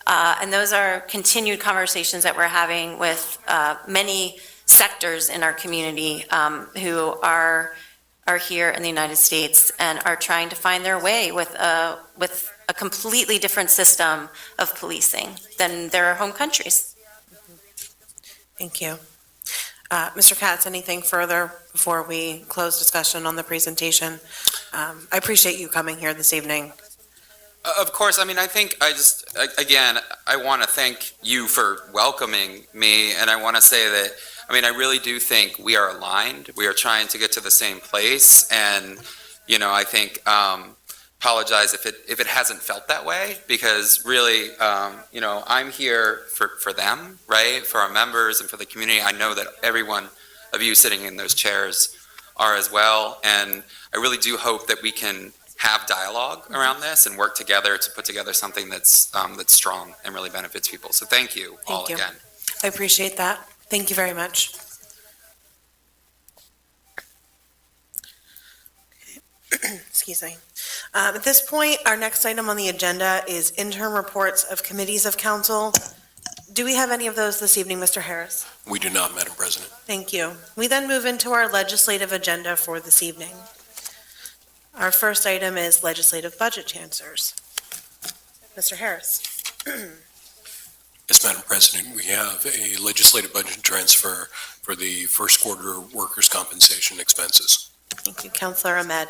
And those are continued conversations that we're having with many sectors in our community who are here in the United States and are trying to find their way with a completely different system of policing than their home countries. Thank you. Mr. Katz, anything further before we close discussion on the presentation? I appreciate you coming here this evening. Of course, I mean, I think I want to thank you for welcoming me, and I want to say that, I mean, I really do think we are aligned. We are trying to get to the same place, and, you know, I think, apologize if it hasn't felt that way, because really, you know, I'm here for them, right? For our members and for the community. I know that every one of you sitting in those chairs are as well, and I really do hope that we can have dialogue around this and work together to put together something that's strong and really benefits people. So thank you all again. I appreciate that. Thank you very much. Excuse me. At this point, our next item on the agenda is interim reports of committees of council. Do we have any of those this evening, Mr. Harris? We do not, Madam President. Thank you. We then move into our legislative agenda for this evening. Our first item is legislative budget transfers. Mr. Harris. Yes, Madam President, we have a legislative budget transfer for the first quarter workers' compensation expenses. Thank you. Counselor Ahmed.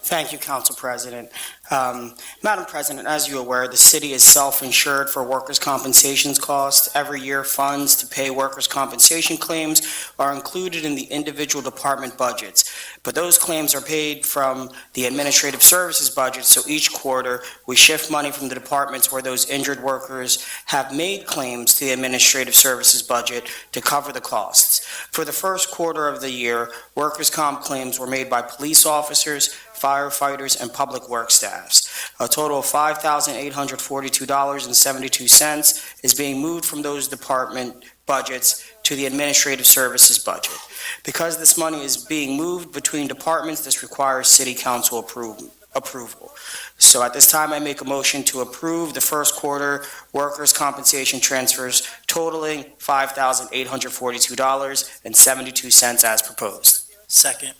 Thank you, Council President. Madam President, as you're aware, the city is self-insured for workers' compensation costs. Every year, funds to pay workers' compensation claims are included in the individual department budgets. But those claims are paid from the administrative services budget, so each quarter, we shift money from the departments where those injured workers have made claims to the administrative services budget to cover the costs. For the first quarter of the year, workers' comp claims were made by police officers, firefighters, and public works staffs. A total of $5,842.72 is being moved from those department budgets to the administrative services budget. Because this money is being moved between departments, this requires city council approval. So at this time, I make a motion to approve the first quarter workers' compensation transfers totaling $5,842.72 as proposed. Second.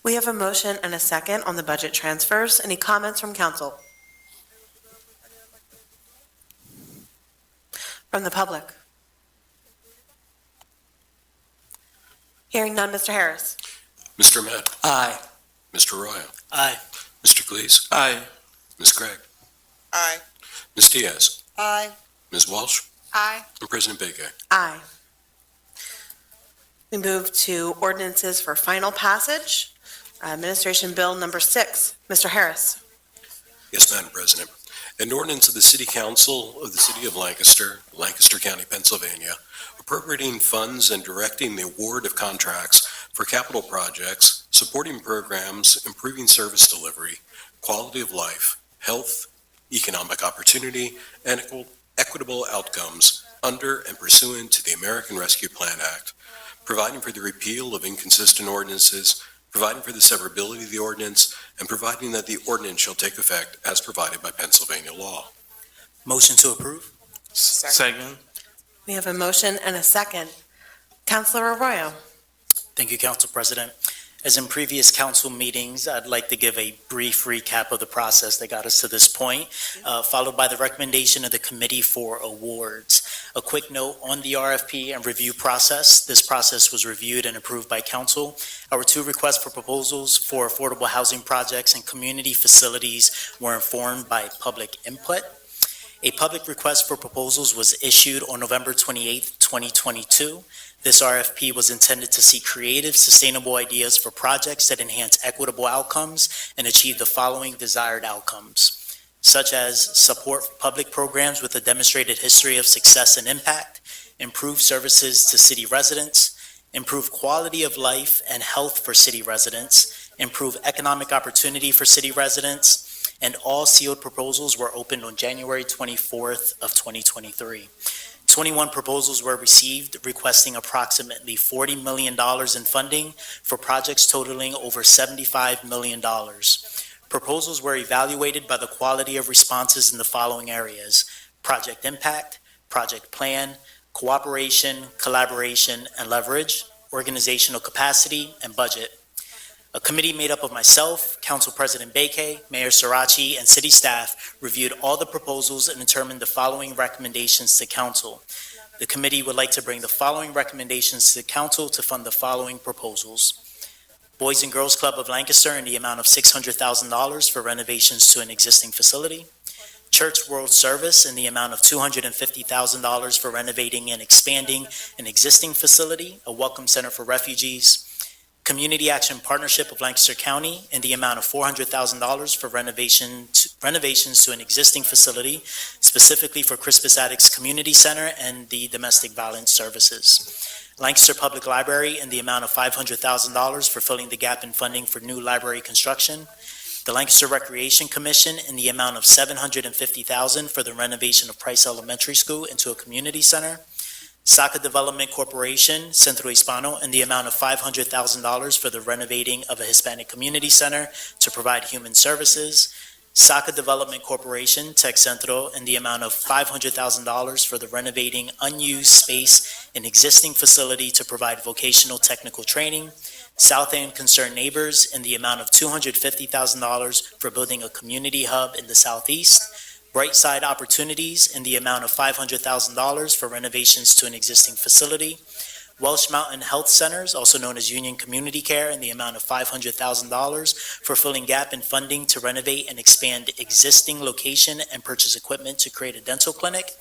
We have a motion and a second on the budget transfers. Any comments from council? From the public? Hearing none, Mr. Harris. Mr. Ahmed. Aye. Mr. Arroyo. Aye. Mr. Cleese. Aye. Ms. Gregg. Aye. Ms. Diaz. Aye. Ms. Walsh. Aye. And President Beke. Aye. We move to ordinances for final passage. Administration Bill number 6. Mr. Harris. Yes, Madam President. An ordinance of the City Council of the City of Lancaster, Lancaster County, Pennsylvania, appropriating funds and directing the award of contracts for capital projects, supporting programs, improving service delivery, quality of life, health, economic opportunity, and equitable outcomes under and pursuant to the American Rescue Plan Act, providing for the repeal of inconsistent ordinances, providing for the severability of the ordinance, and providing that the ordinance shall take effect as provided by Pennsylvania law. Motion to approve? Second. We have a motion and a second. Counselor Arroyo. Thank you, Council President. As in previous council meetings, I'd like to give a brief recap of the process that got us to this point, followed by the recommendation of the Committee for Awards. A quick note on the RFP and review process. This process was reviewed and approved by council. Our 2 requests for proposals for affordable housing projects and community facilities were informed by public input. A public request for proposals was issued on November 28, 2022. This RFP was intended to seek creative, sustainable ideas for projects that enhance equitable outcomes and achieve the following desired outcomes, such as support public programs with a demonstrated history of success and impact, improve services to city residents, improve quality of life and health for city residents, improve economic opportunity for city residents, and all sealed proposals were opened on January 24th of 2023. 21 proposals were received requesting approximately $40 million in funding for projects totaling over $75 million. Proposals were evaluated by the quality of responses in the following areas: project impact, project plan, cooperation, collaboration, and leverage, organizational capacity, and budget. A committee made up of myself, Council President Beke, Mayor Sirachi, and city staff reviewed all the proposals and determined the following recommendations to council. The committee would like to bring the following recommendations to council to fund the following proposals. Boys and Girls Club of Lancaster in the amount of $600,000 for renovations to an existing facility. Church World Service in the amount of $250,000 for renovating and expanding an existing facility, a welcome center for refugees. Community Action Partnership of Lancaster County in the amount of $400,000 for renovations to an existing facility, specifically for Crispus Attucks Community Center and the Domestic Violence Services. Lancaster Public Library in the amount of $500,000 for filling the gap in funding for new library construction. The Lancaster Recreation Commission in the amount of $750,000 for the renovation of Price Elementary School into a community center. Saca Development Corporation, Centro Hispano, in the amount of $500,000 for the renovating of a Hispanic community center to provide human services. Saca Development Corporation, Tech Centro, in the amount of $500,000 for the renovating unused space in existing facility to provide vocational technical training. South End Concerned Neighbors in the amount of $250,000 for building a community hub in the southeast. Brightside Opportunities in the amount of $500,000 for renovations to an existing facility. Welsh Mountain Health Centers, also known as Union Community Care, in the amount of $500,000 for filling gap in funding to renovate and expand existing location and purchase equipment to create a dental clinic.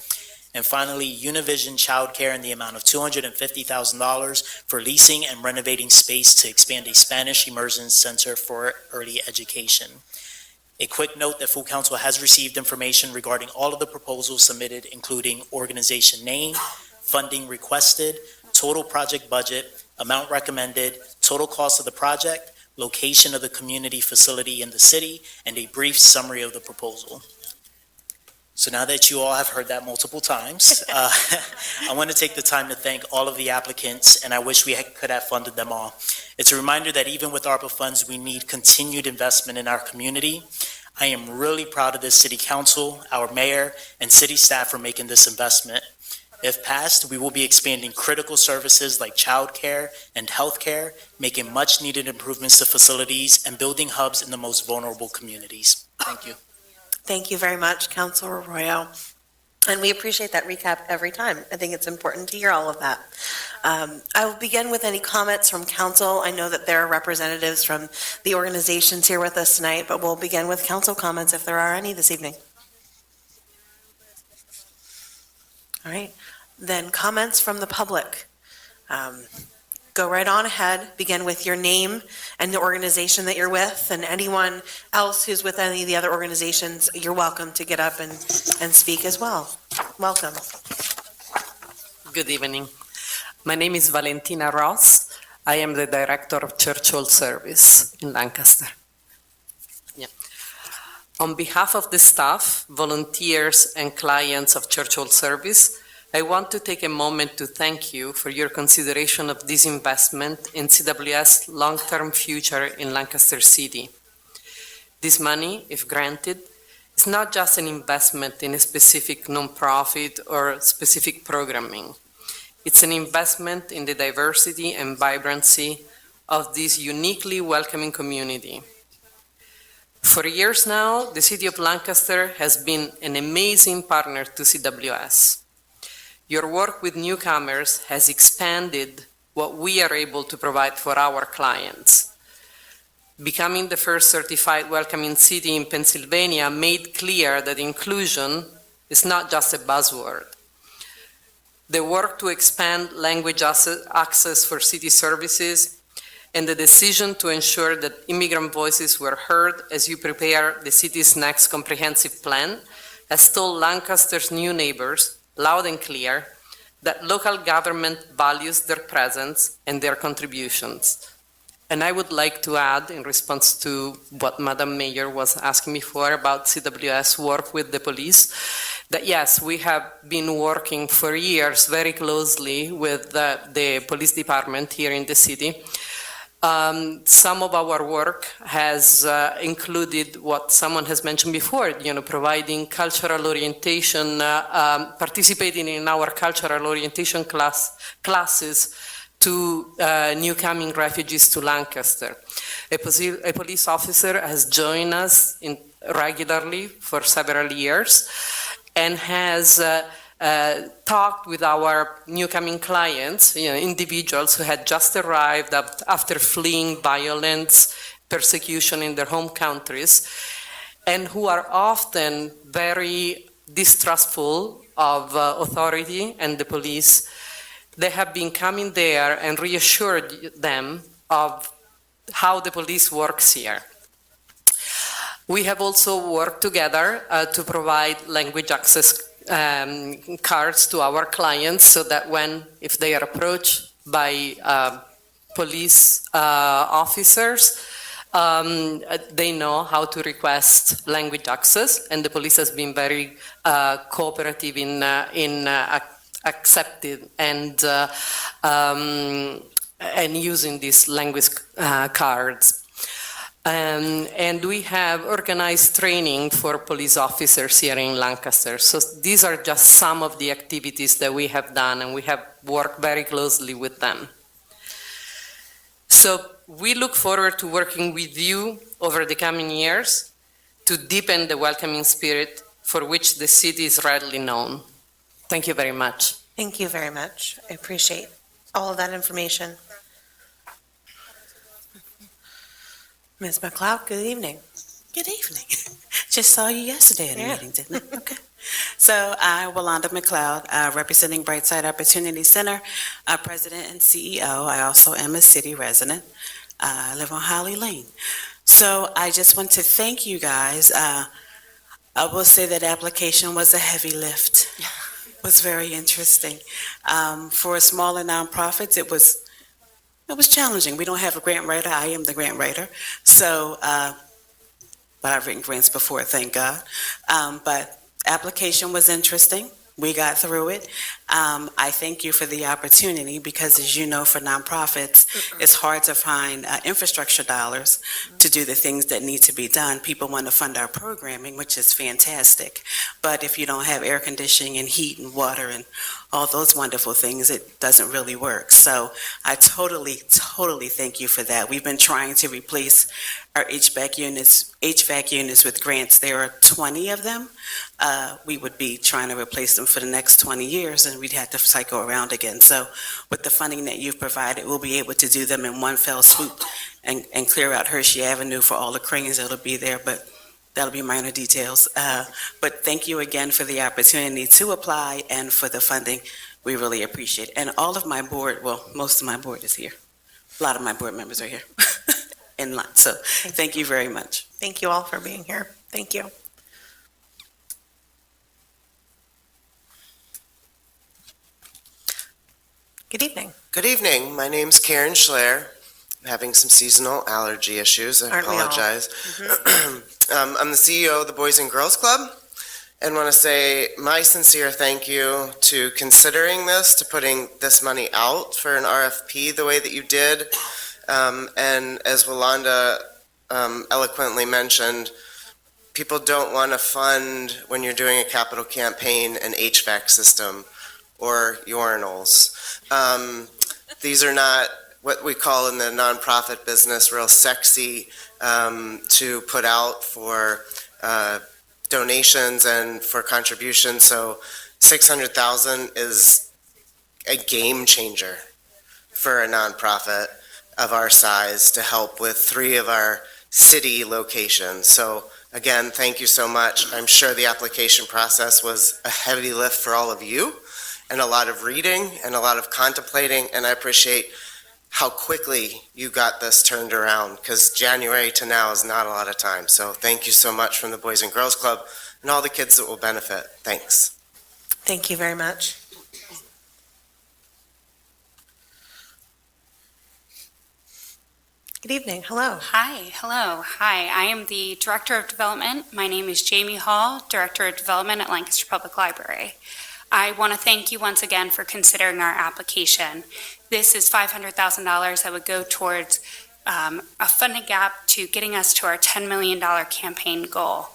And finally, Univision Childcare in the amount of $250,000 for leasing and renovating space to expand a Spanish immersion center for early education. A quick note that Full Council has received information regarding all of the proposals submitted, including organization name, funding requested, total project budget, amount recommended, total cost of the project, location of the community facility in the city, and a brief summary of the proposal. So now that you all have heard that multiple times, I want to take the time to thank all of the applicants, and I wish we could have funded them all. It's a reminder that even with ARPA funds, we need continued investment in our community. I am really proud of this city council, our mayor, and city staff for making this investment. If passed, we will be expanding critical services like childcare and healthcare, making much-needed improvements to facilities, and building hubs in the most vulnerable communities. Thank you. Thank you very much, Councilor Arroyo. And we appreciate that recap every time. I think it's important to hear all of that. I will begin with any comments from council. I know that there are representatives from the organizations here with us tonight, but we'll begin with council comments if there are any this evening. All right, then comments from the public. Go right on ahead, begin with your name and the organization that you're with, and anyone else who's with any of the other organizations, you're welcome to get up and speak as well. Welcome. Good evening. My name is Valentina Ross. I am the Director of Church Hall Service in Lancaster. Yeah. On behalf of the staff, volunteers, and clients of Church Hall Service, I want to take a moment to thank you for your consideration of this investment in CWS long-term future in Lancaster City. This money, if granted, is not just an investment in a specific nonprofit or specific programming. It's an investment in the diversity and vibrancy of this uniquely welcoming community. For years now, the City of Lancaster has been an amazing partner to CWS. Your work with newcomers has expanded what we are able to provide for our clients. Becoming the first certified welcoming city in Pennsylvania made clear that inclusion is not just a buzzword. The work to expand language access for city services and the decision to ensure that immigrant voices were heard as you prepare the city's next comprehensive plan has told Lancaster's new neighbors loud and clear that local government values their presence and their contributions. And I would like to add, in response to what Madam Mayor was asking me for about CWS work with the police, that yes, we have been working for years very closely with the police department here in the city. Some of our work has included what someone has mentioned before, providing cultural orientation, participating in our cultural orientation classes to new-coming refugees to Lancaster. A police officer has joined us regularly for several years and has talked with our newcoming clients, individuals who had just arrived after fleeing violence, persecution in their home countries, and who are often very distrustful of authority and the police. They have been coming there and reassured them of how the police works here. We have also worked together to provide language access cards to our clients so that if they are approached by police officers, they know how to request language access, and the police has been very cooperative in accepting and using these language cards. And we have organized training for police officers here in Lancaster. So these are just some of the activities that we have done, and we have worked very closely with them. So we look forward to working with you over the coming years to deepen the welcoming spirit for which the city is readily known. Thank you very much. Thank you very much. I appreciate all of that information. Ms. McLeod, good evening. Good evening. Just saw you yesterday at a Yeah. meeting, didn't I? Okay. So I, Walanda McLeod, representing Brightside Opportunity Center, President and CEO. I also am a city resident. I live on Holly Lane. So I just want to thank you guys. I will say that application was a heavy lift. It was very interesting. For smaller nonprofits, it was challenging. We don't have a grant writer. I am the grant writer. So, but I've written grants before, thank God. But application was interesting. We got through it. I thank you for the opportunity because, as you know, for nonprofits, it's hard to find infrastructure dollars to do the things that need to be done. People want to fund our programming, which is fantastic. But if you don't have air conditioning and heat and water and all those wonderful things, it doesn't really work. So I totally thank you for that. We've been trying to replace our HVAC units with grants. There are 20 of them. We would be trying to replace them for the next 20 years, and we'd have to cycle around again. So with the funding that you've provided, we'll be able to do them in one fell swoop and clear out Hershey Avenue for all the cranes that'll be there, but that'll be minor details. But thank you again for the opportunity to apply and for the funding. We really appreciate it. And all of my board, well, most of my board is here. A lot of my board members are here in line. So thank you very much. Thank you all for being here. Thank you. Good evening. Good evening. My name's Karen Schler. I'm having some seasonal allergy issues. I Aren't we all? apologize. I'm the CEO of the Boys and Girls Club and want to say my sincere thank you to considering this, to putting this money out for an RFP the way that you did. And as Walanda eloquently mentioned, people don't want to fund, when you're doing a capital campaign, an HVAC system or urinals. These are not what we call in the nonprofit business real sexy to put out for donations and for contributions. So $600,000 is a game changer for a nonprofit of our size to help with 3 of our city locations. So again, thank you so much. I'm sure the application process was a heavy lift for all of you and a lot of reading and a lot of contemplating, and I appreciate how quickly you got this turned around, because January to now is not a lot of time. So thank you so much from the Boys and Girls Club and all the kids that will benefit. Thanks. Thank you very much. Good evening. Hello. Hi, I am the Director of Development. My name is Jamie Hall, Director of Development at Lancaster Public Library. I want to thank you once again for considering our application. This is $500,000 that would go towards a funding gap to getting us to our $10 million campaign goal.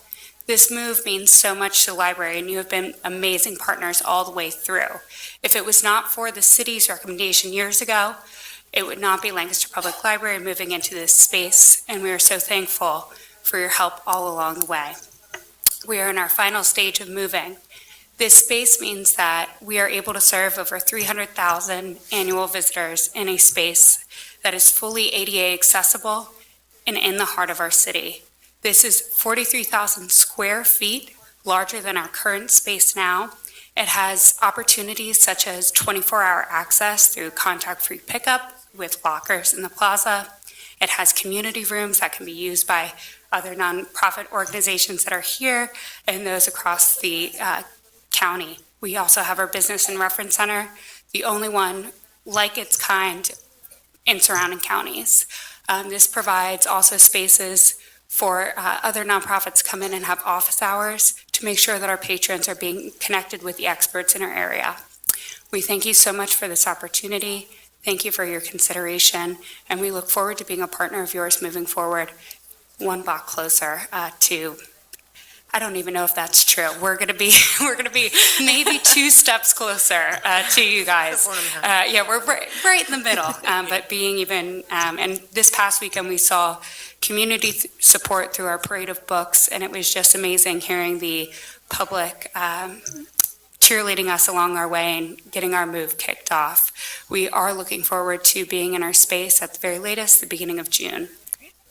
This move means so much to the library, and you have been amazing partners all the way through. If it was not for the city's recommendation years ago, it would not be Lancaster Public Library moving into this space, and we are so thankful for your help all along the way. We are in our final stage of moving. This space means that we are able to serve over 300,000 annual visitors in a space that is fully ADA accessible and in the heart of our city. This is 43,000 square feet, larger than our current space now. It has opportunities such as 24-hour access through contact-free pickup with lockers in the plaza. It has community rooms that can be used by other nonprofit organizations that are here and those across the county. We also have our Business and Reference Center, the only one like its kind in surrounding counties. This provides also spaces for other nonprofits to come in and have office hours to make sure that our patrons are being connected with the experts in our area. We thank you so much for this opportunity. Thank you for your consideration, and we look forward to being a partner of yours moving forward, one block closer to, I don't even know if that's true. We're going to be maybe 2 steps closer to you guys. Yeah, we're right in the middle. But being even, and this past weekend we saw community support through our parade of books, and it was just amazing hearing the public cheerleading us along our way and getting our move kicked off. We are looking forward to being in our space at the very latest, the beginning of June.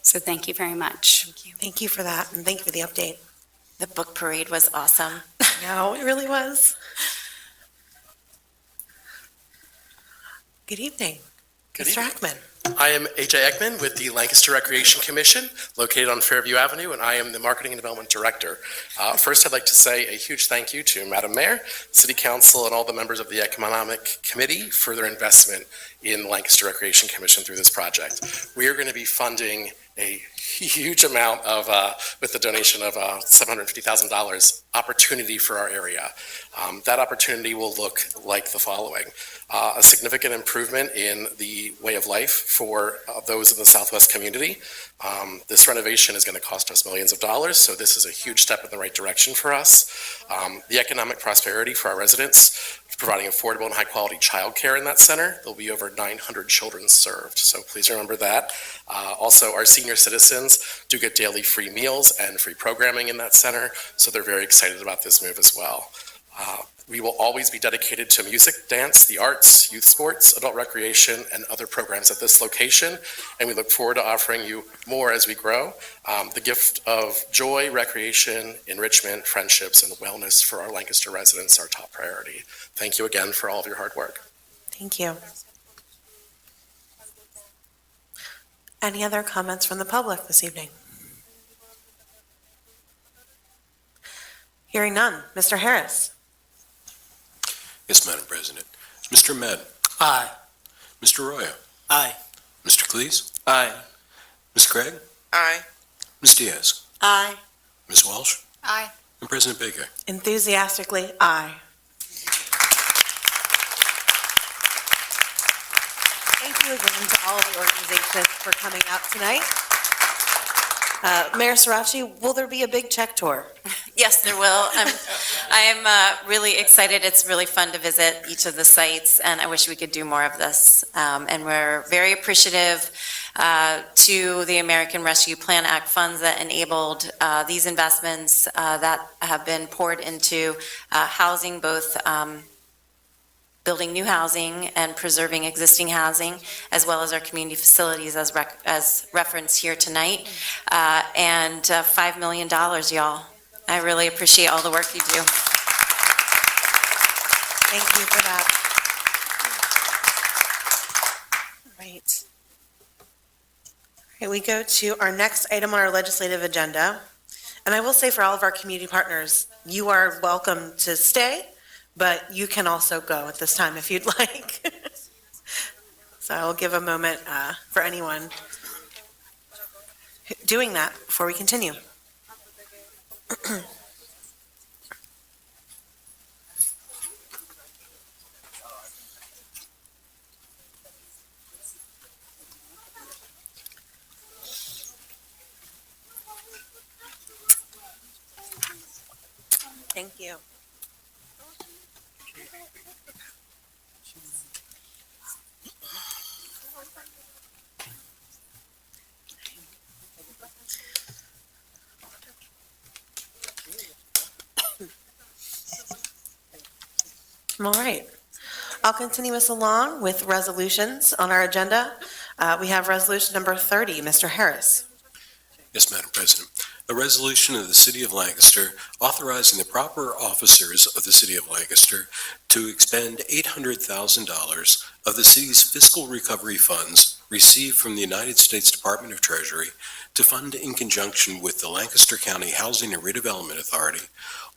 So thank you very much. Thank you for that, and thank you for the update. The book parade was awesome. No, it really was. Good evening. Good Mr. Ackman. I am AJ Ekman with the Lancaster Recreation Commission, located on Fairview Avenue, and I am the Marketing and Development Director. First, I'd like to say a huge thank you to Madam Mayor, City Council, and all the members of the Economic Committee for their investment in the Lancaster Recreation Commission through this project. We are going to be funding a huge amount of, with the donation of $750,000, opportunity for our area. That opportunity will look like the following. A significant improvement in the way of life for those in the Southwest community. This renovation is going to cost us millions of dollars, so this is a huge step in the right direction for us. The economic prosperity for our residents, providing affordable and high-quality childcare in that center. There'll be over 900 children served, so please remember that. Also, our senior citizens do get daily free meals and free programming in that center, so they're very excited about this move as well. We will always be dedicated to music, dance, the arts, youth sports, adult recreation, and other programs at this location, and we look forward to offering you more as we grow. The gift of joy, recreation, enrichment, friendships, and wellness for our Lancaster residents are top priority. Thank you again for all of your hard work. Thank you. Any other comments from the public this evening? Hearing none. Mr. Harris. Yes, Madam President. Mr. Med. Aye. Mr. Arroyo. Aye. Mr. Cleese. Aye. Ms. Craig. Aye. Ms. Diaz. Aye. Ms. Walsh. Aye. And President Baker. Enthusiastically, aye. Thank you again to all of the organizations for coming out tonight. Mayor Sirachi, will there be a big check tour? Yes, there will. I am really excited. It's really fun to visit each of the sites, and I wish we could do more of this. And we're very appreciative to the American Rescue Plan Act funds that enabled these investments that have been poured into housing, both building new housing and preserving existing housing, as well as our community facilities as referenced here tonight. And $5 million, y'all. I really appreciate all the work you do. Thank you for that. Right. Okay, we go to our next item on our legislative agenda. And I will say for all of our community partners, you are welcome to stay, but you can also go at this time if you'd like. So I will give a moment for anyone doing that before we continue. Thank you. All right. I'll continue us along with resolutions on our agenda. We have resolution number 30. Mr. Harris. Yes, Madam President. A resolution of the City of Lancaster authorizing the proper officers of the City of Lancaster to expend $800,000 of the city's fiscal recovery funds received from the United States Department of Treasury to fund in conjunction with the Lancaster County Housing and Redevelopment Authority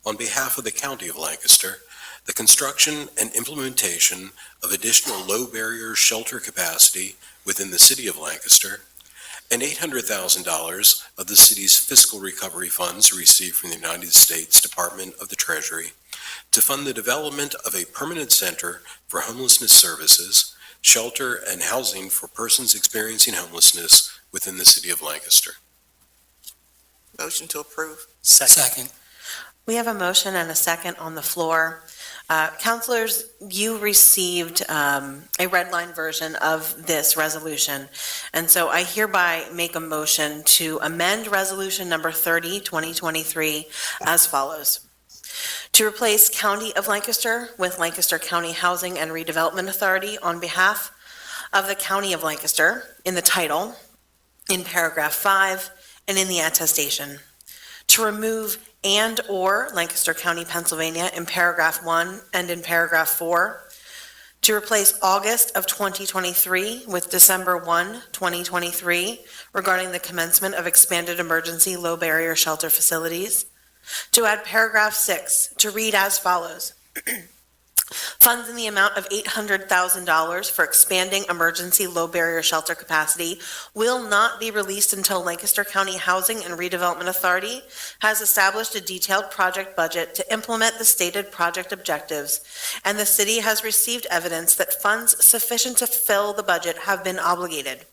on behalf of the County of Lancaster, the construction and implementation of additional low-barrier shelter capacity within the City of Lancaster, and $800,000 of the city's fiscal recovery funds received from the United States Department of the Treasury to fund the development of a permanent center for homelessness services, shelter, and housing for persons experiencing homelessness within the City of Lancaster. Motion to approve. Second. We have a motion and a second on the floor. Councilors, you received a red line version of this resolution, and so I hereby make a motion to amend resolution number 30, 2023 as follows. To replace County of Lancaster with Lancaster County Housing and Redevelopment Authority on behalf of the County of Lancaster in the title, in paragraph 5, and in the attestation. To remove and/or Lancaster County, Pennsylvania in paragraph 1 and in paragraph 4. To replace August of 2023 with December 1, 2023 regarding the commencement of expanded emergency low barrier shelter facilities. To add paragraph 6 to read as follows. Funds in the amount of $800,000 for expanding emergency low barrier shelter capacity will not be released until Lancaster County Housing and Redevelopment Authority has established a detailed project budget to implement the stated project objectives, and the city has received evidence that funds sufficient to fill the budget have been obligated.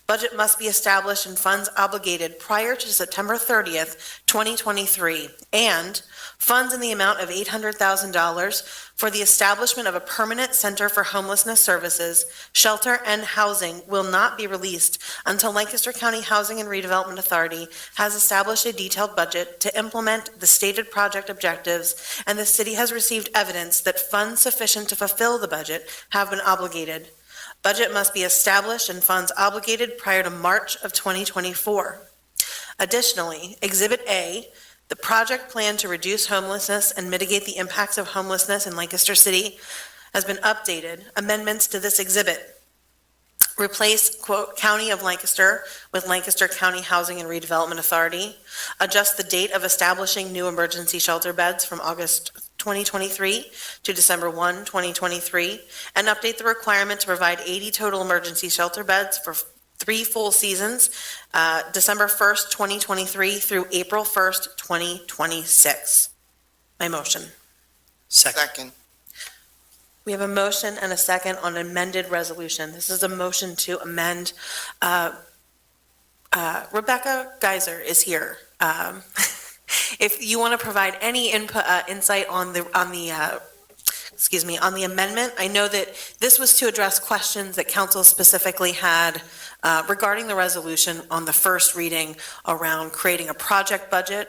Budget must be established and funds obligated prior to September 30th, 2023, and funds in the amount of $800,000 for the establishment of a permanent center for homelessness services, shelter, and housing will not be released until Lancaster County Housing and Redevelopment Authority has established a detailed budget to implement the stated project objectives, and the city has received evidence that funds sufficient to fulfill the budget have been obligated. Budget must be established and funds obligated prior to March of 2024. Additionally, Exhibit A, the project plan to reduce homelessness and mitigate the impacts of homelessness in Lancaster City, has been updated. Amendments to this exhibit. Replace, quote, County of Lancaster with Lancaster County Housing and Redevelopment Authority. Adjust the date of establishing new emergency shelter beds from August 2023 to December 1, 2023, and update the requirement to provide 80 total emergency shelter beds for 3 full seasons, December 1st, 2023 through April 1st, 2026. My motion. Second. We have a motion and a second on amended resolution. This is a motion to amend. Rebecca Geiser is here. If you want to provide any insight on the amendment, I know that this was to address questions that council specifically had regarding the resolution on the first reading around creating a project budget,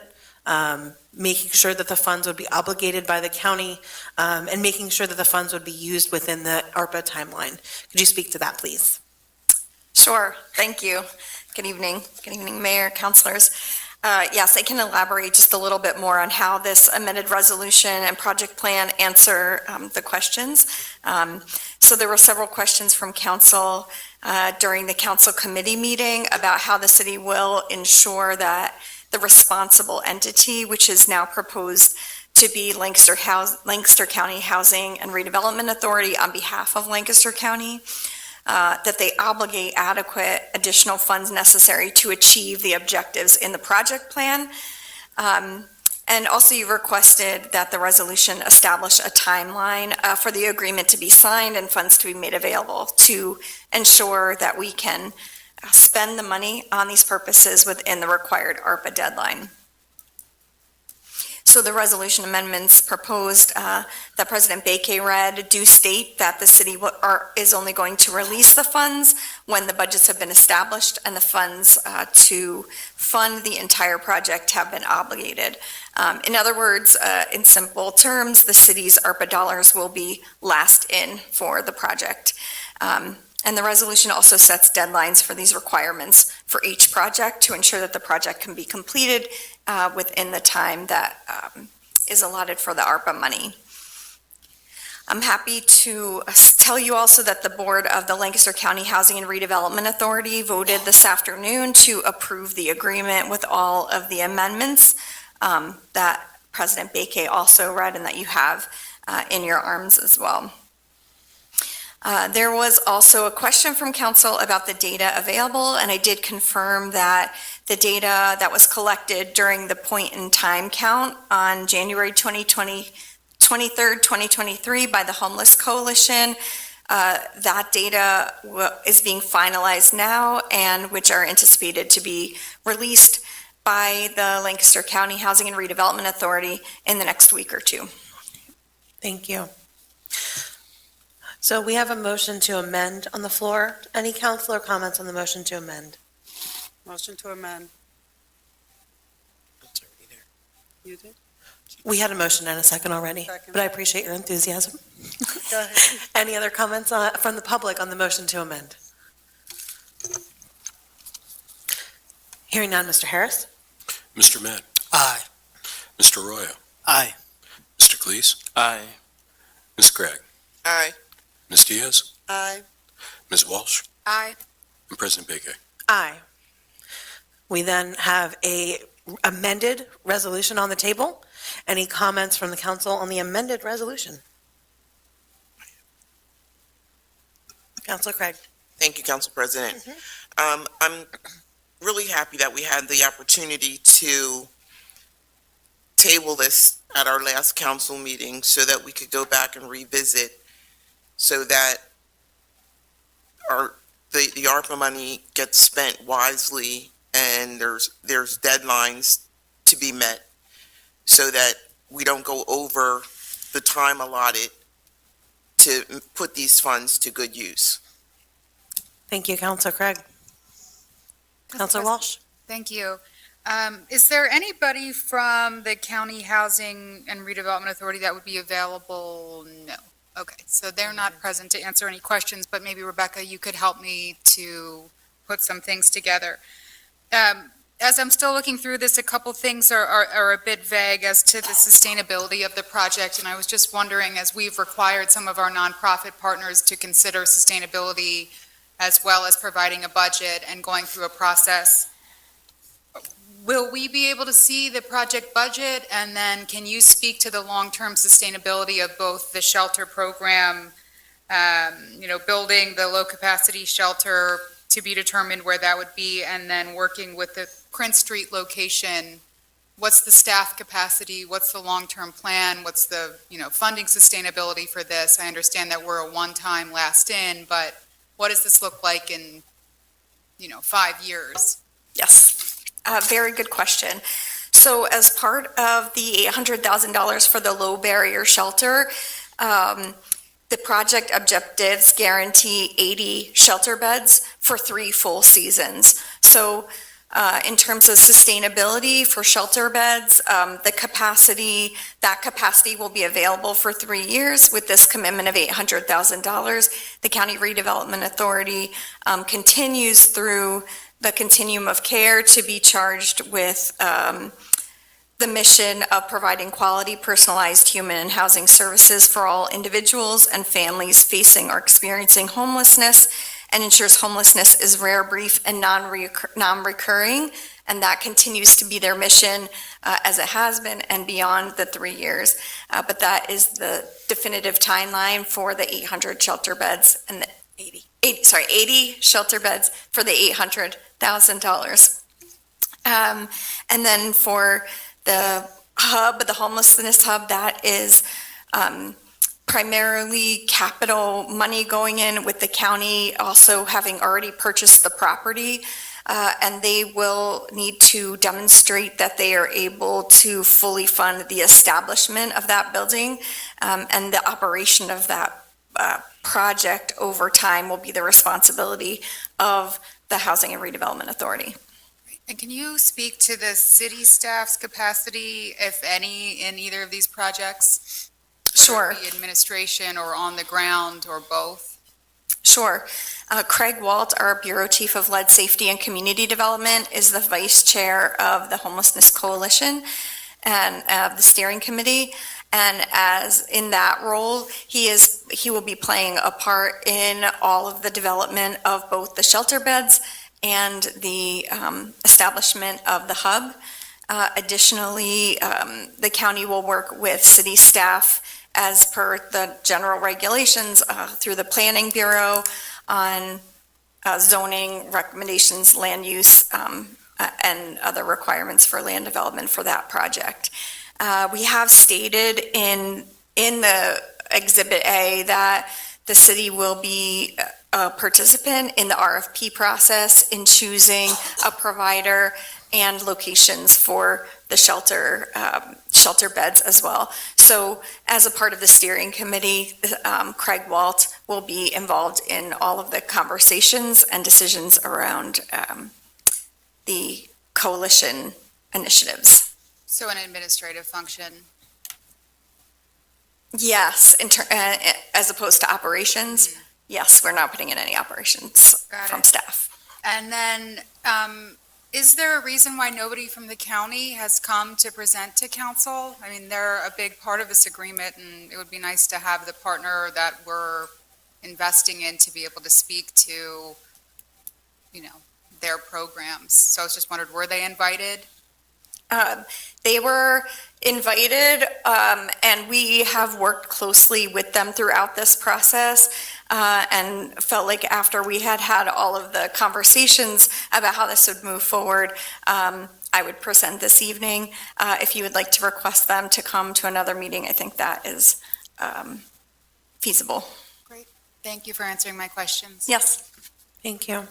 making sure that the funds would be obligated by the county, and making sure that the funds would be used within the ARPA timeline. Could you speak to that, please? Sure, thank you. Good evening. Good evening, Mayor, councilors. Yes, I can elaborate just a little bit more on how this amended resolution and project plan answer the questions. So there were several questions from council during the council committee meeting about how the city will ensure that the responsible entity, which is now proposed to be Lancaster County Housing and Redevelopment Authority on behalf of Lancaster County, that they obligate adequate additional funds necessary to achieve the objectives in the project plan. And also you requested that the resolution establish a timeline for the agreement to be signed and funds to be made available to ensure that we can spend the money on these purposes within the required ARPA deadline. So the resolution amendments proposed that President Baike read do state that the city is only going to release the funds when the budgets have been established and the funds to fund the entire project have been obligated. In other words, in simple terms, the city's ARPA dollars will be last in for the project. And the resolution also sets deadlines for these requirements for each project to ensure that the project can be completed within the time that is allotted for the ARPA money. I'm happy to tell you also that the board of the Lancaster County Housing and Redevelopment Authority voted this afternoon to approve the agreement with all of the amendments that President Baike also read and that you have in your arms as well. There was also a question from council about the data available, and I did confirm that the data that was collected during the point in time count on January 23rd, 2023 by the Homeless Coalition, that data is being finalized now and which are anticipated to be released by the Lancaster County Housing and Redevelopment Authority in the next week or two. Thank you. So we have a motion to amend on the floor. Any councilor comments on the motion to amend? Motion to amend. It's already there. You did? We had a motion and a second already, but I appreciate your enthusiasm. Go ahead. Any other comments from the public on the motion to amend? Hearing none, Mr. Harris? Mr. Matt? Aye. Mr. Arroyo? Aye. Mr. Cleese? Aye. Ms. Craig? Aye. Ms. Diaz? Aye. Ms. Walsh? Aye. And President Baker. Aye. We then have a amended resolution on the table. Any comments from the council on the amended resolution? Councilor Craig. Thank you, Council President. I'm really happy that we had the opportunity to table this at our last council meeting so that we could go back and revisit so that the ARPA money gets spent wisely and there's deadlines to be met so that we don't go over the time allotted to put these funds to good use. Thank you, Councilor Craig. Councilor Walsh? Thank you. Is there anybody from the County Housing and Redevelopment Authority that would be available? No. Okay, so they're not present to answer any questions, but maybe Rebecca, you could help me to put some things together. As I'm still looking through this, a couple things are a bit vague as to the sustainability of the project, and I was just wondering, as we've required some of our nonprofit partners to consider sustainability as well as providing a budget and going through a process, will we be able to see the project budget? And then can you speak to the long-term sustainability of both the shelter program, building the low-capacity shelter to be determined where that would be, and then working with the Prince Street location? What's the staff capacity? What's the long-term plan? What's the, funding sustainability for this? I understand that we're a one-time last in, but what does this look like in, 5 years? Yes, very good question. So as part of the $800,000 for the low barrier shelter, the project objectives guarantee 80 shelter beds for 3 full seasons. So in terms of sustainability for shelter beds, that capacity will be available for 3 years with this commitment of $800,000. The County Redevelopment Authority continues through the continuum of care to be charged with the mission of providing quality, personalized human and housing services for all individuals and families facing or experiencing homelessness, and ensures homelessness is rare, brief, and non-recurring, and that continues to be their mission as it has been and beyond the 3 years. But that is the definitive timeline for the 800 shelter beds and the 80 shelter beds for the $800,000. And then for the hub, the homelessness hub, that is primarily capital money going in, with the county also having already purchased the property. And they will need to demonstrate that they are able to fully fund the establishment of that building, and the operation of that project over time will be the responsibility of the Housing and Redevelopment Authority. And can you speak to the city staff's capacity, if any, in either of these projects? Sure. Whether it be administration or on the ground or both? Sure. Craig Walt, our Bureau Chief of Lead Safety and Community Development, is the Vice Chair of the Homelessness Coalition and the Steering Committee. And as in that role, he will be playing a part in all of the development of both the shelter beds and the establishment of the hub. Additionally, the county will work with city staff as per the general regulations through the Planning Bureau on zoning recommendations, land use, and other requirements for land development for that project. We have stated in the Exhibit A that the city will be a participant in the RFP process in choosing a provider and locations for the shelter beds as well. So as a part of the steering committee, Craig Walt will be involved in all of the conversations and decisions around the coalition initiatives. So an administrative function? Yes, as opposed to operations, yes, we're not putting in any operations Got from it. staff. And then, is there a reason why nobody from the county has come to present to council? I mean, they're a big part of this agreement, and it would be nice to have the partner that we're investing in to be able to speak to, their programs. So I was just wondered, were they invited? They were invited, and we have worked closely with them throughout this process, and felt like after we had all of the conversations about how this would move forward, I would present this evening. If you would like to request them to come to another meeting, I think that is feasible. Great. Thank you for answering my questions. Yes. Thank you.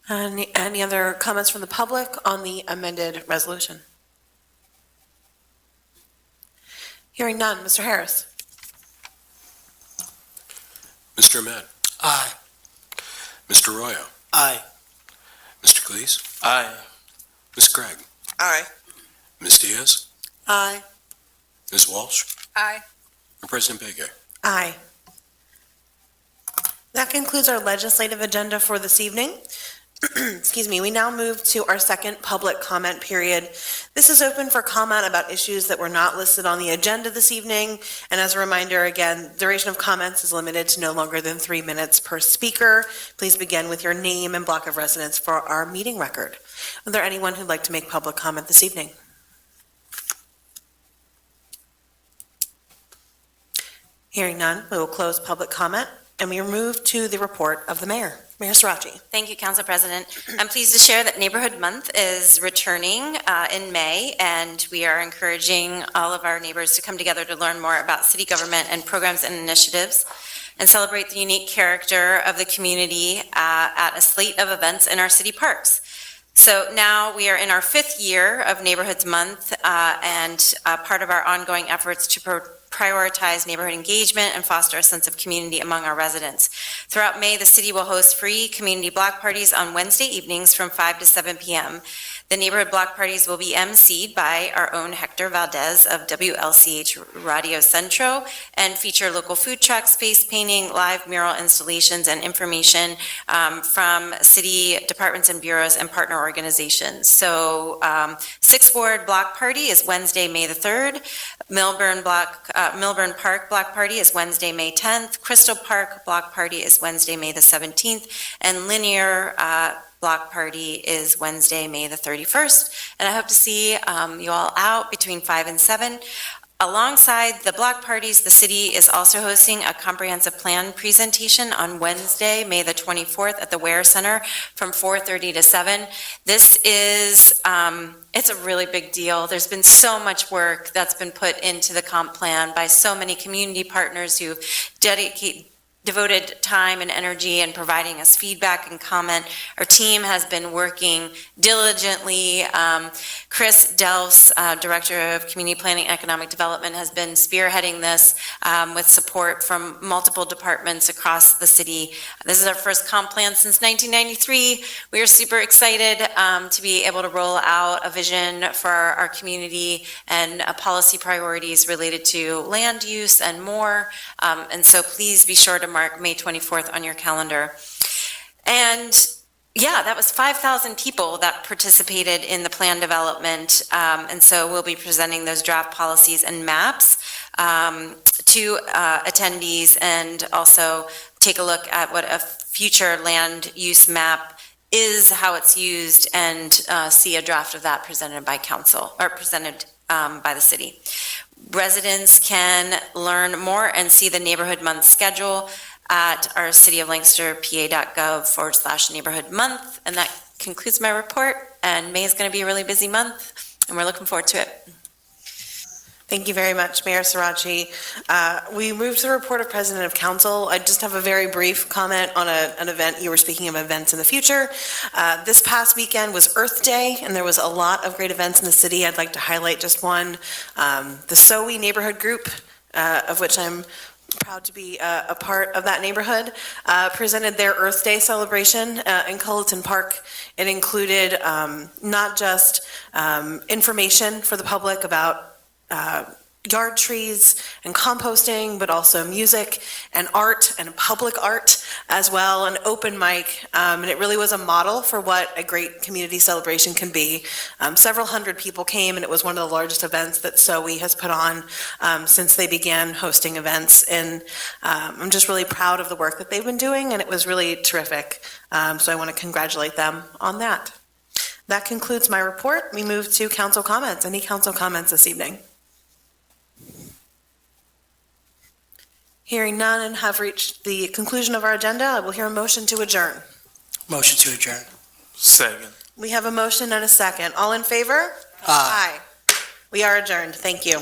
Any other comments from the public on the amended resolution? Hearing none. Mr. Harris? Mr. Ahmed? Aye. Mr. Royo? Aye. Mr. Cleese? Aye. Ms. Craig? Aye. Ms. Diaz? Aye. Ms. Walsh? Aye. And President Bege? Aye. That concludes our legislative agenda for this evening. Excuse me. We now move to our second public comment period. This is open for comment about issues that were not listed on the agenda this evening. And as a reminder, again, duration of comments is limited to no longer than 3 minutes per speaker. Please begin with your name and block of residence for our meeting record. Is there anyone who'd like to make public comment this evening? Hearing none, we will close public comment and we move to the report of the mayor. Mayor Sirachi. Thank you, Council President. I'm pleased to share that Neighborhood Month is returning in May, and we are encouraging all of our neighbors to come together to learn more about city government and programs and initiatives, and celebrate the unique character of the community at a slate of events in our city parks. So now we are in our 5th year of Neighborhoods Month, and part of our ongoing efforts to prioritize neighborhood engagement and foster a sense of community among our residents. Throughout May, the city will host free community block parties on Wednesday evenings from 5 to 7 p.m. The neighborhood block parties will be emceed by our own Hector Valdez of WLCH Radio Centro and feature local food trucks, face painting, live mural installations, and information from city departments and bureaus and partner organizations. So 6th Ward Block Party is Wednesday, May the 3rd. Milburn Park Block Party is Wednesday, May 10th. Crystal Park Block Party is Wednesday, May the 17th. And Linear Block Party is Wednesday, May the 31st. And I hope to see you all out between 5 and 7. Alongside the block parties, the city is also hosting a comprehensive plan presentation on Wednesday, May the 24th at the Ware Center from 4:30 to 7. This is, it's a really big deal. There's been so much work that's been put into the comp plan by so many community partners who devoted time and energy in providing us feedback and comment. Our team has been working diligently. Chris Delfs, Director of Community Planning and Economic Development, has been spearheading this with support from multiple departments across the city. This is our first comp plan since 1993. We are super excited to be able to roll out a vision for our community and policy priorities related to land use and more. And so please be sure to mark May 24th on your calendar. And yeah, that was 5,000 people that participated in the plan development. And so we'll be presenting those draft policies and maps to attendees, and also take a look at what a future land use map is, how it's used, and see a draft of that presented by council, or presented by the city. Residents can learn more and see the Neighborhood Month schedule at our cityoflancasterpa.gov/neighborhood month. And that concludes my report. And May is going to be a really busy month, and we're looking forward to it. Thank you very much, Mayor Sirachi. We move to the report of President of Council. I just have a very brief comment on an event. You were speaking of events in the future. This past weekend was Earth Day, and there was a lot of great events in the city. I'd like to highlight just one. The SOWE neighborhood group, of which I'm proud to be a part of that neighborhood, presented their Earth Day celebration in Culleton Park. It included not just information for the public about yard trees and composting, but also music and art and public art as well, an open mic. And it really was a model for what a great community celebration can be. Several hundred people came, and it was one of the largest events that SOE has put on since they began hosting events. And I'm just really proud of the work that they've been doing, and it was really terrific. So I want to congratulate them on that. That concludes my report. We move to council comments. Any council comments this evening? Hearing none and have reached the conclusion of our agenda, I will hear a motion to adjourn. Motion to adjourn. Second. We have a motion and a second. All in favor? Aye. We are adjourned. Thank you.